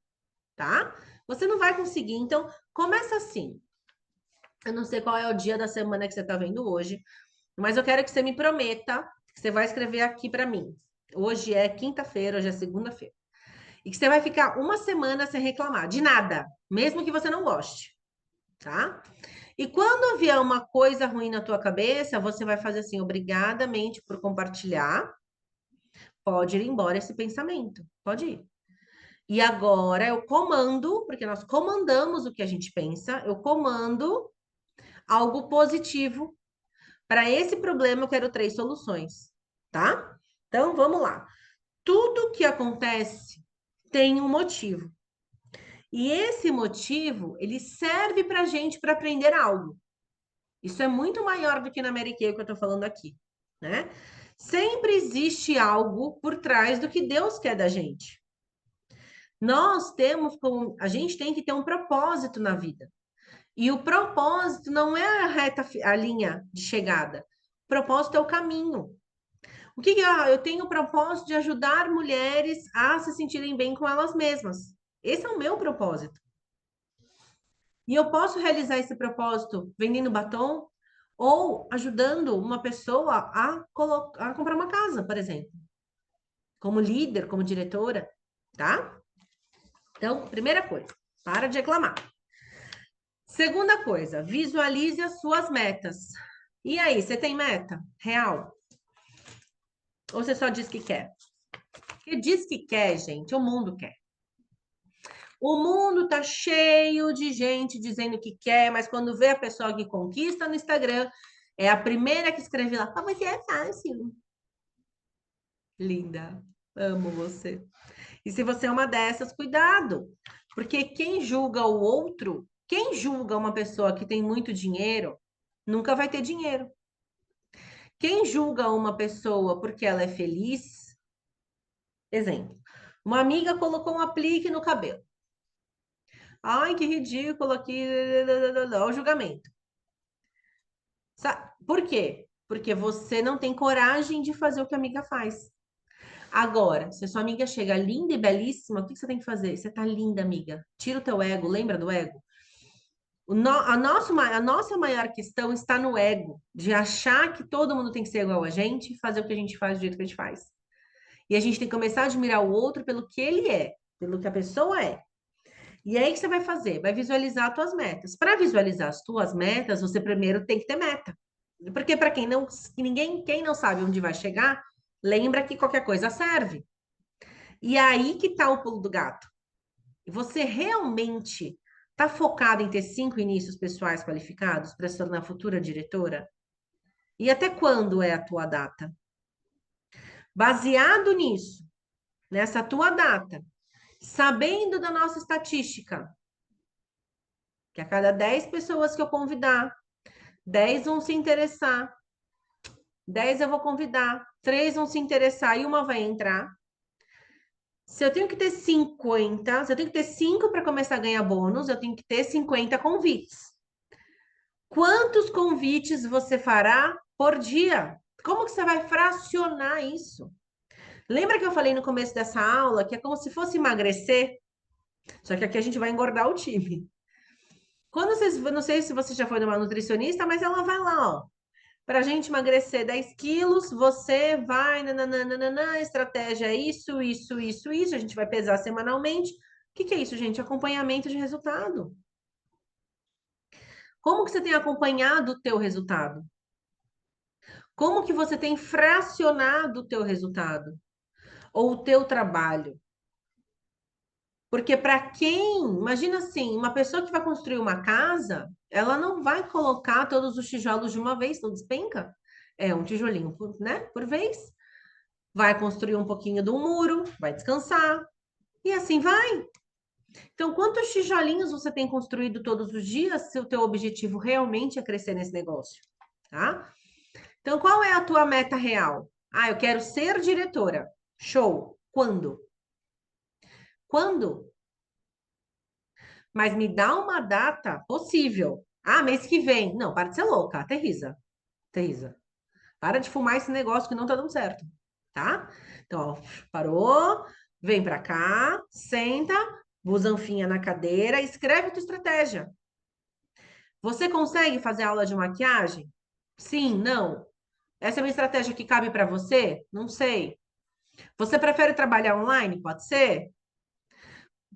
tá? Você não vai conseguir. Então, começa assim. Eu não sei qual é o dia da semana que você está vendo hoje, mas eu quero que você me prometa que você vai escrever aqui para mim. Hoje é quinta-feira, hoje é segunda-feira. E que você vai ficar uma semana sem reclamar de nada, mesmo que você não goste, tá? E quando vier uma coisa ruim na tua cabeça, você vai fazer assim, obrigadamente por compartilhar. Pode ir embora esse pensamento, pode ir. E agora eu comando, porque nós comandamos o que a gente pensa, eu comando algo positivo. Para esse problema, eu quero 3 soluções, tá? Então, vamos lá. Tudo que acontece tem um motivo. E esse motivo, ele serve para a gente para aprender algo. Isso é muito maior do que na Mary Kay que eu estou falando aqui, né? Sempre existe algo por trás do que Deus quer da gente. A gente tem que ter um propósito na vida. E o propósito não é a linha de chegada. O propósito é o caminho. Eu tenho o propósito de ajudar mulheres a se sentirem bem com elas mesmas. Esse é o meu propósito. E eu posso realizar esse propósito vendendo batom ou ajudando uma pessoa a comprar uma casa, por exemplo, como líder, como diretora, tá? Então, primeira coisa, para de reclamar. Segunda coisa, visualize as suas metas. E aí, você tem meta real? Ou você só diz que quer? Porque diz que quer, gente, o mundo quer. O mundo tá cheio de gente dizendo que quer, mas quando vê a pessoa que conquista no Instagram, é a primeira que escreve lá, mas é fácil. Linda, amo você. E se você é uma dessas, cuidado, porque quem julga uma pessoa que tem muito dinheiro, nunca vai ter dinheiro. Quem julga uma pessoa porque ela é feliz, exemplo, uma amiga colocou um aplique no cabelo. Ai, que ridículo aqui, o julgamento. Por quê? Porque você não tem coragem de fazer o que a amiga faz. Agora, se a sua amiga chega linda e belíssima, o que que você tem que fazer? Você tá linda, amiga. Tira o teu ego, lembra do ego? A nossa maior questão está no ego, de achar que todo mundo tem que ser igual a gente e fazer o que a gente faz do jeito que a gente faz. E a gente tem que começar a admirar o outro pelo que ele é, pelo que a pessoa é. E aí o que você vai fazer? Vai visualizar as tuas metas. Para visualizar as tuas metas, você primeiro tem que ter meta. Porque para quem não sabe onde vai chegar, lembra que qualquer coisa serve. E aí que tá o pulo do gato. Você realmente está focado em ter 5 inícios pessoais qualificados para se tornar futura diretora? E até quando é a tua data? Baseado nisso, nessa tua data, sabendo da nossa estatística, que a cada 10 pessoas que eu convidar, 10 vão se interessar, 10 eu vou convidar, 3 vão se interessar e uma vai entrar. Se eu tenho que ter 50, se eu tenho que ter 5 para começar a ganhar bônus, eu tenho que ter 50 convites. Quantos convites você fará por dia? Como que você vai fracionar isso? Lembra que eu falei no começo dessa aula que é como se fosse emagrecer? Só que aqui a gente vai engordar o time. Quando vocês, não sei se você já foi numa nutricionista, mas ela vai lá, ó. Para a gente emagrecer 10 quilos, você vai, nananana, estratégia é isso, isso, isso, isso. A gente vai pesar semanalmente. O que que é isso, gente? Acompanhamento de resultado. Como que você tem acompanhado o teu resultado? Como que você tem fracionado o teu resultado ou o teu trabalho? Porque para quem, imagina assim, uma pessoa que vai construir uma casa, ela não vai colocar todos os tijolos de uma vez, não despenca. É um tijolinho por, né, por vez. Vai construir um pouquinho do muro, vai descansar e assim vai. Então, quantos tijolinhos você tem construído todos os dias se o teu objetivo realmente é crescer nesse negócio, tá? Então, qual é a tua meta real? Ah, eu quero ser diretora. Show. Quando? Quando? Mas me dá uma data possível. Ah, mês que vem. Não, para de ser louca. Aterriza. Aterriza. Para de fumar esse negócio que não tá dando certo. Tá? Então, ó, parou. Vem pra cá. Senta. Busanfinha na cadeira. Escreve tua estratégia. Você consegue fazer aula de maquiagem? Sim, não. Essa é uma estratégia que cabe para você? Não sei. Você prefere trabalhar online? Pode ser?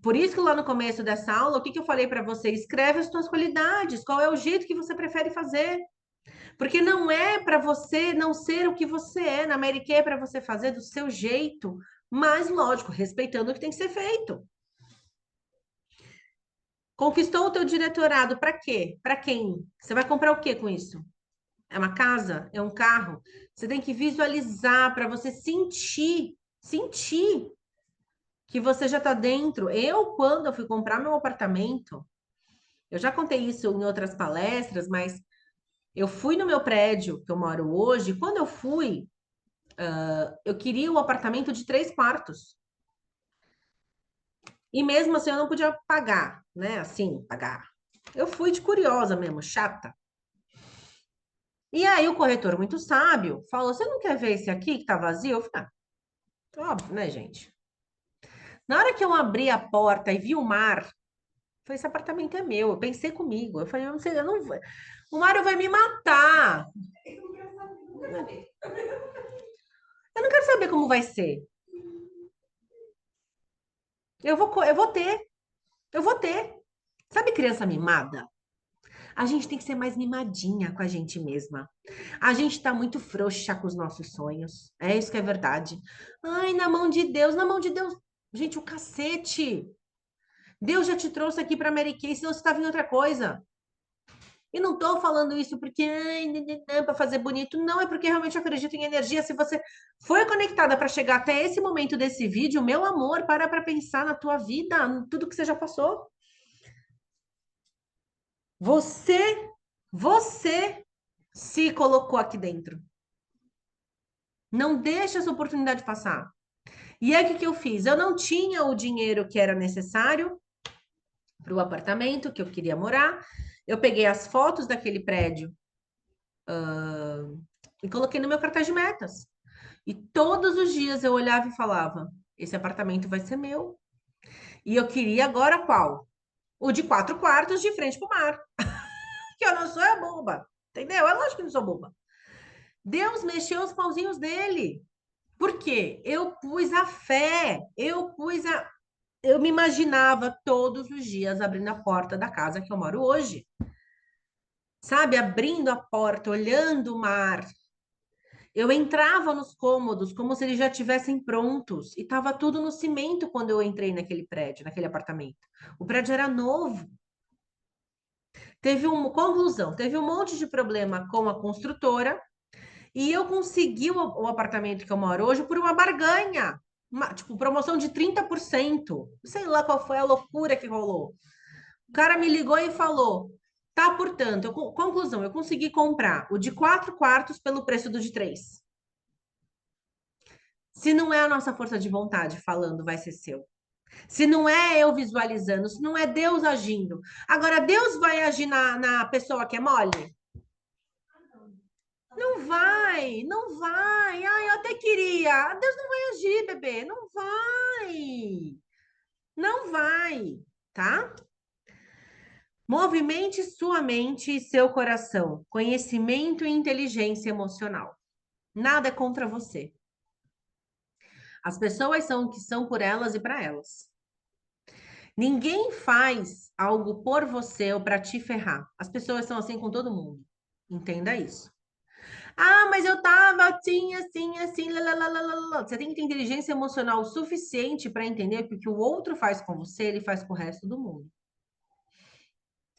Por isso que lá no começo dessa aula, o que que eu falei para você? Escreve as suas qualidades, qual é o jeito que você prefere fazer. Porque não é para você não ser o que você é. Na Mary Kay é para você fazer do seu jeito, mas lógico, respeitando o que tem que ser feito. Conquistou o teu diretorado para quê? Para quem? Você vai comprar o quê com isso? É uma casa? É um carro? Você tem que visualizar para você sentir que você já está dentro. Quando eu fui comprar meu apartamento, eu já contei isso em outras palestras, mas eu fui no meu prédio que eu moro hoje. Quando eu fui, eu queria um apartamento de 3 quartos. E mesmo assim eu não podia pagar, né? Assim, pagar. Eu fui de curiosa mesmo, chata. E aí o corretor, muito sábio, falou: Você não quer ver esse aqui que tá vazio? Eu falei: Óbvio, né, gente? Na hora que eu abri a porta e vi o mar, falei: Esse apartamento é meu. Eu pensei comigo. Eu falei: Eu não sei, eu não vou. O Mário vai me matar. Eu não quero saber, não quero saber. Eu não quero saber como vai ser. Eu vou ter. Eu vou ter. Sabe criança mimada? A gente tem que ser mais mimadinha com a gente mesma. A gente tá muito frouxa com os nossos sonhos. É isso que é verdade. Ai, na mão de Deus, na mão de Deus. Gente, o cacete. Deus já te trouxe aqui para Mary Kay, senão você estava em outra coisa. E não tô falando isso porque para fazer bonito, não, é porque realmente eu acredito em energia. Se você foi conectada para chegar até esse momento desse vídeo, meu amor, para pensar na tua vida, em tudo que você já passou. Você se colocou aqui dentro. Não deixa essa oportunidade passar. E aí, o que que eu fiz? Eu não tinha o dinheiro que era necessário para o apartamento que eu queria morar. Eu peguei as fotos daquele prédio e coloquei no meu cartaz de metas. E todos os dias eu olhava e falava: esse apartamento vai ser meu. E eu queria agora qual? O de 4 quartos de frente para o mar. Que eu não sou é boba. Entendeu? É lógico que não sou boba. Deus mexeu os pauzinhos dele. Por quê? Eu pus a fé, eu me imaginava todos os dias abrindo a porta da casa que eu moro hoje. Sabe, abrindo a porta, olhando o mar. Eu entrava nos cômodos como se eles já estivessem prontos e estava tudo no cimento quando eu entrei naquele prédio, naquele apartamento. O prédio era novo. Teve uma conclusão, teve um monte de problema com a construtora e eu consegui o apartamento que eu moro hoje por uma barganha, tipo promoção de 30%. Sei lá qual foi a loucura que rolou. O cara me ligou e falou: tá, portanto, conclusão, eu consegui comprar o de 4 quartos pelo preço do de três. Se não é a nossa força de vontade falando, vai ser seu. Se não é eu visualizando, se não é Deus agindo. Agora, Deus vai agir na pessoa que é mole? Não vai, não vai. Ai, eu até queria. Deus não vai agir, bebê. Não vai. Não vai, tá? Movimente sua mente e seu coração. Conhecimento e inteligência emocional. Nada é contra você. As pessoas são o que são por elas e para elas. Ninguém faz algo por você ou para te ferrar. As pessoas são assim com todo mundo. Entenda isso. Ah, mas eu tava assim, assim, assim, lá, lá, lá, lá, lá, lá. Você tem que ter inteligência emocional suficiente para entender que o que o outro faz com você, ele faz com o resto do mundo.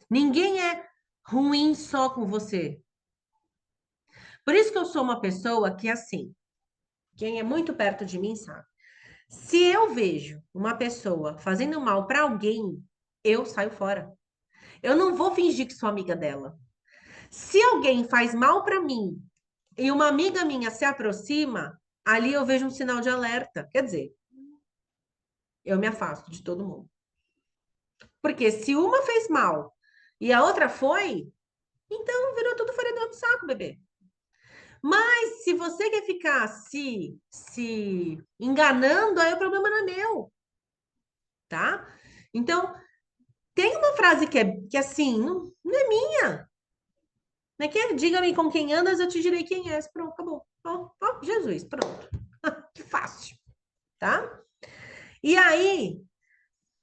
Ninguém é ruim só com você. Por isso que eu sou uma pessoa que, assim, quem é muito perto de mim sabe. Se eu vejo uma pessoa fazendo mal para alguém, eu saio fora. Eu não vou fingir que sou amiga dela. Se alguém faz mal para mim e uma amiga minha se aproxima, ali eu vejo um sinal de alerta. Quer dizer, eu me afasto de todo mundo. Porque se uma fez mal e a outra foi, então virou tudo farinha do saco, bebê. Mas se você quer ficar se enganando, aí o problema não é meu, tá? Então, tem uma frase que assim, não é minha. Não é que é, diga-me com quem andas, eu te direi quem és. Pronto, acabou. Ó, ó, Jesus, pronto. Que fácil, tá? E aí,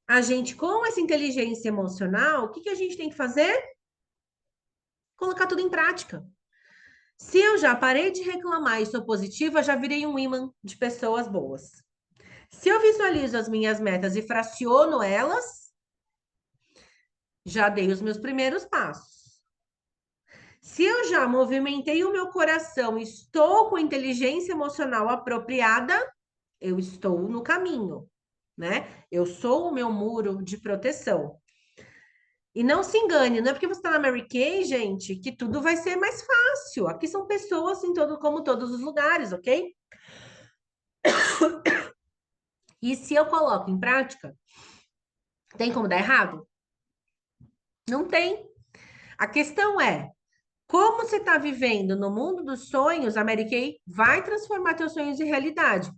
a gente, com essa inteligência emocional, o que que a gente tem que fazer? Colocar tudo em prática. Se eu já parei de reclamar e sou positiva, já virei um imã de pessoas boas. Se eu visualizo as minhas metas e fraciono elas, já dei os meus primeiros passos. Se eu já movimentei o meu coração, estou com inteligência emocional apropriada, eu estou no caminho, né? Eu sou o meu muro de proteção. E não se engane, não é porque você está na Mary Kay, gente, que tudo vai ser mais fácil. Aqui são pessoas em todo, como todos os lugares, ok? E se eu coloco em prática, tem como dar errado? Não tem. A questão é, como você está vivendo no mundo dos sonhos, a Mary Kay vai transformar teus sonhos em realidade.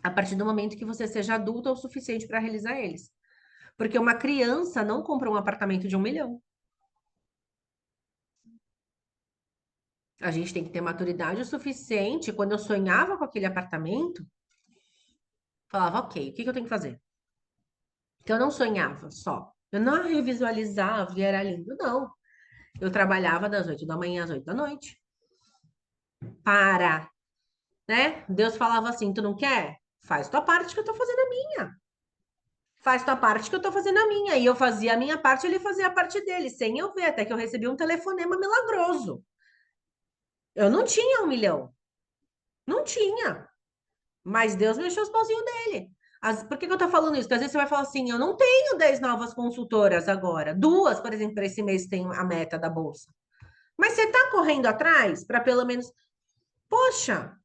A partir do momento que você seja adulta o suficiente para realizar eles. Porque uma criança não compra um apartamento de 1 milhão. A gente tem que ter maturidade o suficiente. Quando eu sonhava com aquele apartamento, falava, ok, o que que eu tenho que fazer? Então, eu não sonhava só. Eu não revisualizava e era lindo, não. Eu trabalhava das 8 da manhã às 8 da noite. Para, né? Deus falava assim, tu não quer? Faz tua parte que eu tô fazendo a minha. Faz tua parte que eu tô fazendo a minha. E eu fazia a minha parte, ele fazia a parte dele, sem eu ver, até que eu recebi um telefonema milagroso. Eu não tinha 1 milhão. Não tinha. Mas Deus mexeu os pauzinhos dele. Por que que eu tô falando isso? Porque às vezes você vai falar assim, eu não tenho 10 novas consultoras agora. Duas, por exemplo, para esse mês tem a meta da bolsa. Mas você tá correndo atrás para pelo menos... Poxa,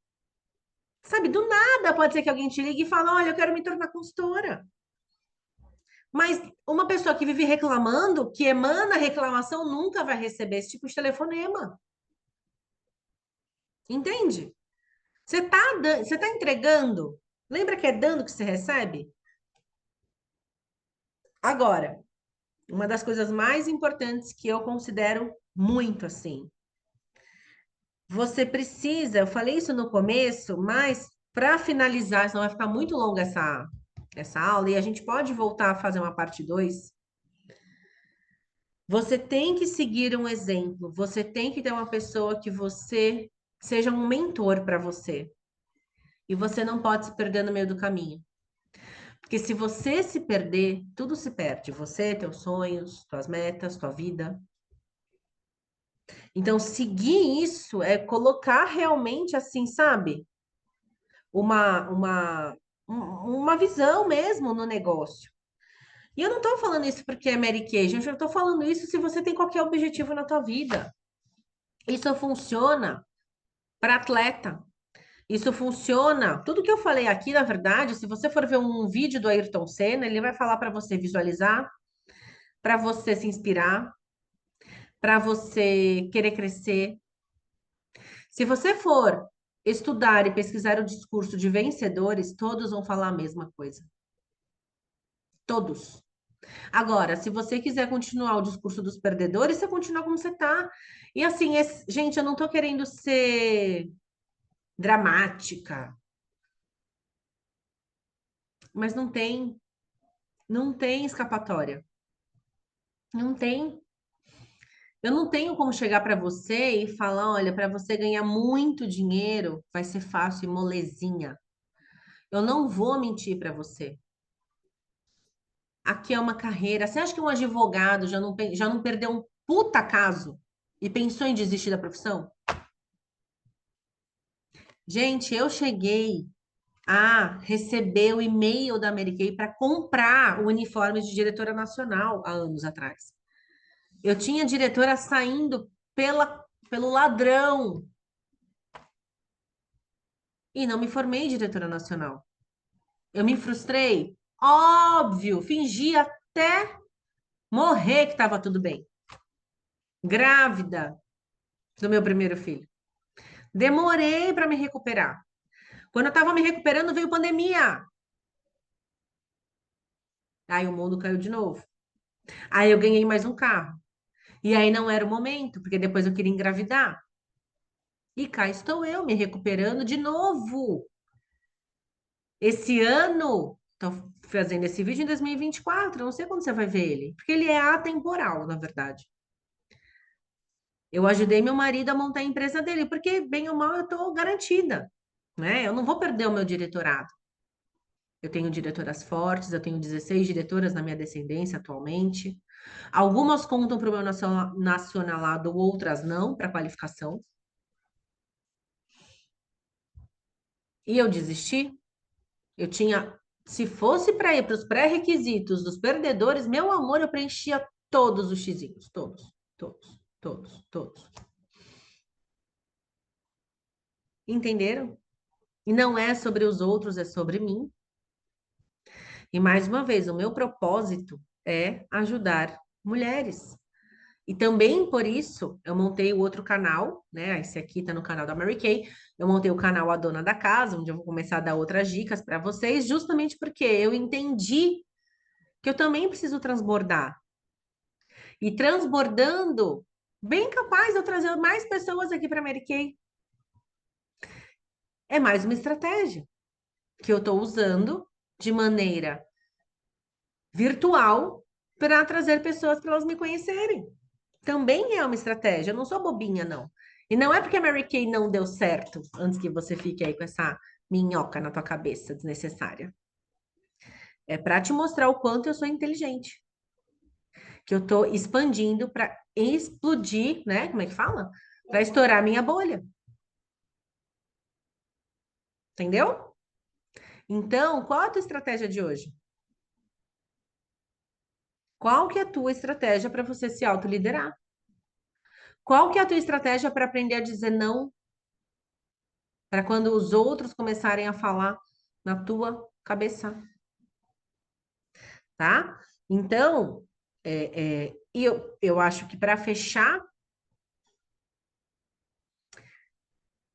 sabe, do nada pode ser que alguém te ligue e fale, olha, eu quero me tornar consultora. Mas uma pessoa que vive reclamando, que emana reclamação, nunca vai receber esse tipo de telefonema. Entende? Você tá entregando? Lembra que é dando que você recebe? Agora, uma das coisas mais importantes que eu considero muito assim, você precisa, eu falei isso no começo, mas para finalizar, senão vai ficar muito longa essa aula e a gente pode voltar a fazer uma parte 2. Você tem que seguir um exemplo, você tem que ter uma pessoa que você seja um mentor para você. E você não pode se perder no meio do caminho. Porque se você se perder, tudo se perde. Você, teus sonhos, tuas metas, tua vida. Então, seguir isso é colocar realmente assim, sabe? Uma, uma visão mesmo no negócio. E eu não estou falando isso porque é Mary Kay, gente. Eu estou falando isso se você tem qualquer objetivo na tua vida. Isso funciona para atleta. Isso funciona. Tudo que eu falei aqui, na verdade, se você for ver um vídeo do Ayrton Senna, ele vai falar para você visualizar, para você se inspirar, para você querer crescer. Se você for estudar e pesquisar o discurso de vencedores, todos vão falar a mesma coisa. Todos. Agora, se você quiser continuar o discurso dos perdedores, você continua como você está. E assim, gente, eu não estou querendo ser dramática, mas não tem escapatória. Não tem. Eu não tenho como chegar para você e falar, olha, para você ganhar muito dinheiro, vai ser fácil e molezinha. Eu não vou mentir para você. Aqui é uma carreira. Você acha que um advogado já não perdeu um puta caso e pensou em desistir da profissão? Gente, eu cheguei a receber o e-mail da Mary Kay para comprar o uniforme de diretora nacional há anos atrás. Eu tinha diretora saindo pelo ladrão e não me formei diretora nacional. Eu me frustrei? Óbvio, fingi até morrer que estava tudo bem. Grávida do meu primeiro filho. Demorei para me recuperar. Quando eu estava me recuperando, veio pandemia. Aí o mundo caiu de novo. Aí eu ganhei mais um carro. E aí não era o momento, porque depois eu queria engravidar. E cá estou eu me recuperando de novo. Esse ano, estou fazendo esse vídeo em 2024. Eu não sei quando você vai ver ele, porque ele é atemporal, na verdade. Eu ajudei meu marido a montar a empresa dele, porque, bem ou mal, eu estou garantida, né? Eu não vou perder o meu diretorado. Eu tenho diretoras fortes, eu tenho 16 diretoras na minha descendência atualmente. Algumas contam para o meu nacionalado, outras não, para qualificação. E eu desisti. Eu tinha, se fosse para ir para os pré-requisitos dos perdedores, meu amor, eu preenchia todos os xizinhos, todos, todos, todos, todos. Entenderam? E não é sobre os outros, é sobre mim. E mais uma vez, o meu propósito é ajudar mulheres. E também por isso eu montei o outro canal, né? Esse aqui tá no canal da Mary Kay. Eu montei o canal A Dona da Casa, onde eu vou começar a dar outras dicas para vocês, justamente porque eu entendi que eu também preciso transbordar. E transbordando, bem capaz de eu trazer mais pessoas aqui para Mary Kay. É mais uma estratégia que eu estou usando de maneira virtual para trazer pessoas para elas me conhecerem. Também é uma estratégia, eu não sou bobinha, não. E não é porque a Mary Kay não deu certo, antes que você fique aí com essa minhoca na tua cabeça desnecessária. É para te mostrar o quanto eu sou inteligente. Que eu estou expandindo para explodir, né? Como é que fala? Para estourar minha bolha. Entendeu? Então, qual a tua estratégia de hoje? Qual que é a tua estratégia para você se autoliderar? Qual que é a tua estratégia para aprender a dizer não para quando os outros começarem a falar na tua cabeça, tá? Então, eu acho que para fechar,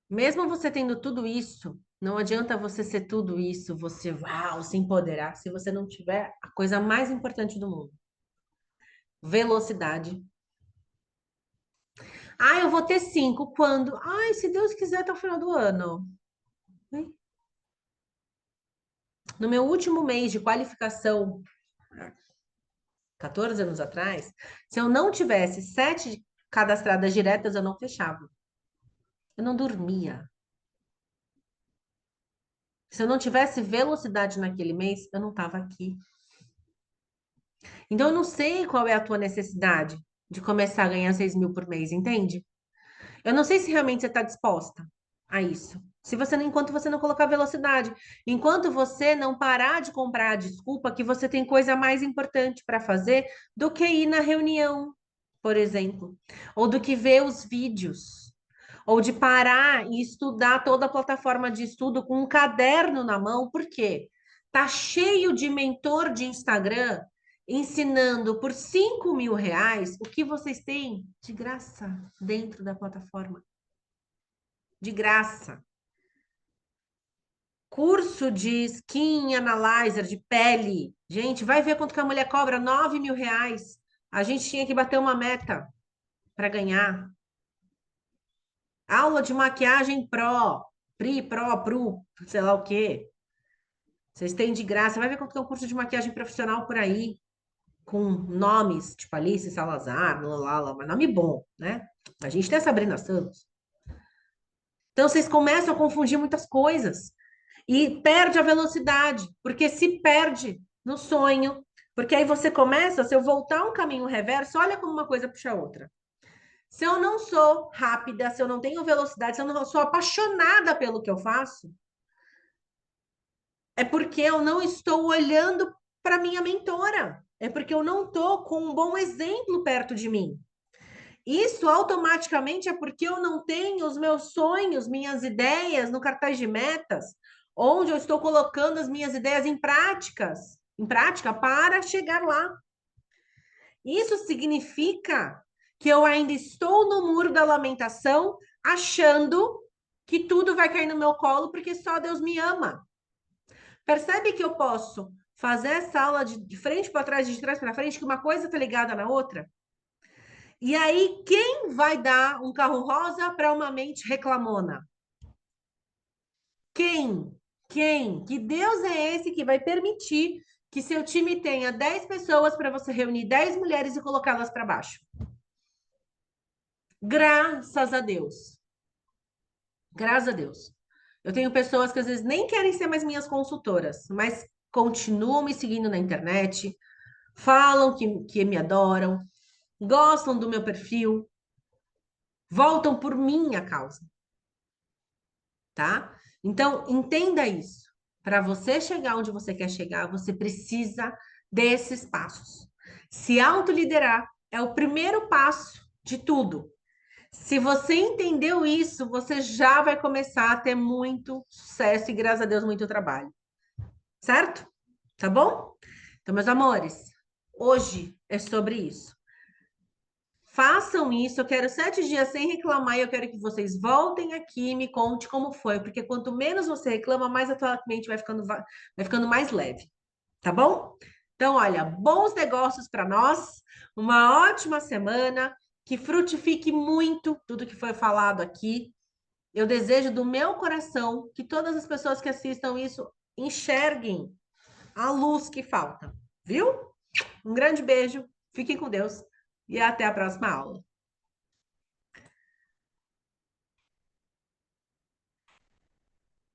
Mesmo você tendo tudo isso, não adianta você ser tudo isso, você, uau, se empoderar, se você não tiver a coisa mais importante do mundo: velocidade. Ah, eu vou ter 5. Quando? Ai, se Deus quiser, até o final do ano. No meu último mês de qualificação, 14 anos atrás, se eu não tivesse 7 cadastradas diretas, eu não fechava. Eu não dormia. Se eu não tivesse velocidade naquele mês, eu não estava aqui. Então, eu não sei qual é a tua necessidade de começar a ganhar 6 mil por mês, entende? Eu não sei se realmente você está disposta a isso. Se você não, enquanto você não colocar velocidade, enquanto você não parar de comprar a desculpa que você tem coisa mais importante para fazer do que ir na reunião, por exemplo, ou do que ver os vídeos, ou de parar e estudar toda a plataforma de estudo com um caderno na mão, por quê? Tá cheio de mentor de Instagram ensinando por 5 mil reais o que vocês têm de graça dentro da plataforma. De graça. Curso de skin analyzer, de pele. Gente, vai ver quanto que a mulher cobra: 9 mil reais. A gente tinha que bater uma meta para ganhar. Aula de maquiagem Pro, sei lá o quê. Vocês têm de graça. Vai ver quanto que é um curso de maquiagem profissional por aí, com nomes, tipo Alice Salazar, mas nome bom, né? A gente tem a Sabrina Santos. Então, vocês começam a confundir muitas coisas e perde a velocidade, porque se perde no sonho, porque aí você começa, se eu voltar um caminho reverso, olha como uma coisa puxa a outra. Se eu não sou rápida, se eu não tenho velocidade, se eu não sou apaixonada pelo que eu faço, é porque eu não estou olhando para minha mentora. É porque eu não estou com um bom exemplo perto de mim. Isso automaticamente é porque eu não tenho os meus sonhos, minhas ideias no cartaz de metas, onde eu estou colocando as minhas ideias em prática para chegar lá. Isso significa que eu ainda estou no muro da lamentação, achando que tudo vai cair no meu colo porque só Deus me ama. Percebe que eu posso fazer essa aula de frente para trás, de trás para frente, que uma coisa está ligada na outra? E aí, quem vai dar um carro rosa para uma mente reclamona? Quem? Quem? Que Deus é esse que vai permitir que seu time tenha 10 pessoas para você reunir 10 mulheres e colocá-las para baixo? Graças a Deus. Graças a Deus. Eu tenho pessoas que às vezes nem querem ser mais minhas consultoras, mas continuam me seguindo na internet, falam que me adoram, gostam do meu perfil, voltam por minha causa, tá? Então, entenda isso. Para você chegar onde você quer chegar, você precisa desses passos. Se autoliderar é o primeiro passo de tudo. Se você entendeu isso, você já vai começar a ter muito sucesso e, graças a Deus, muito trabalho. Certo? Tá bom? Então, meus amores, hoje é sobre isso. Façam isso. Eu quero 7 dias sem reclamar e eu quero que vocês voltem aqui e me conte como foi, porque quanto menos você reclama, mais a tua mente vai ficando mais leve, tá bom? Então, olha, bons negócios para nós, uma ótima semana, que frutifique muito tudo que foi falado aqui. Eu desejo do meu coração que todas as pessoas que assistam isso enxerguem a luz que falta, viu? Um grande beijo, fiquem com Deus e até a próxima aula.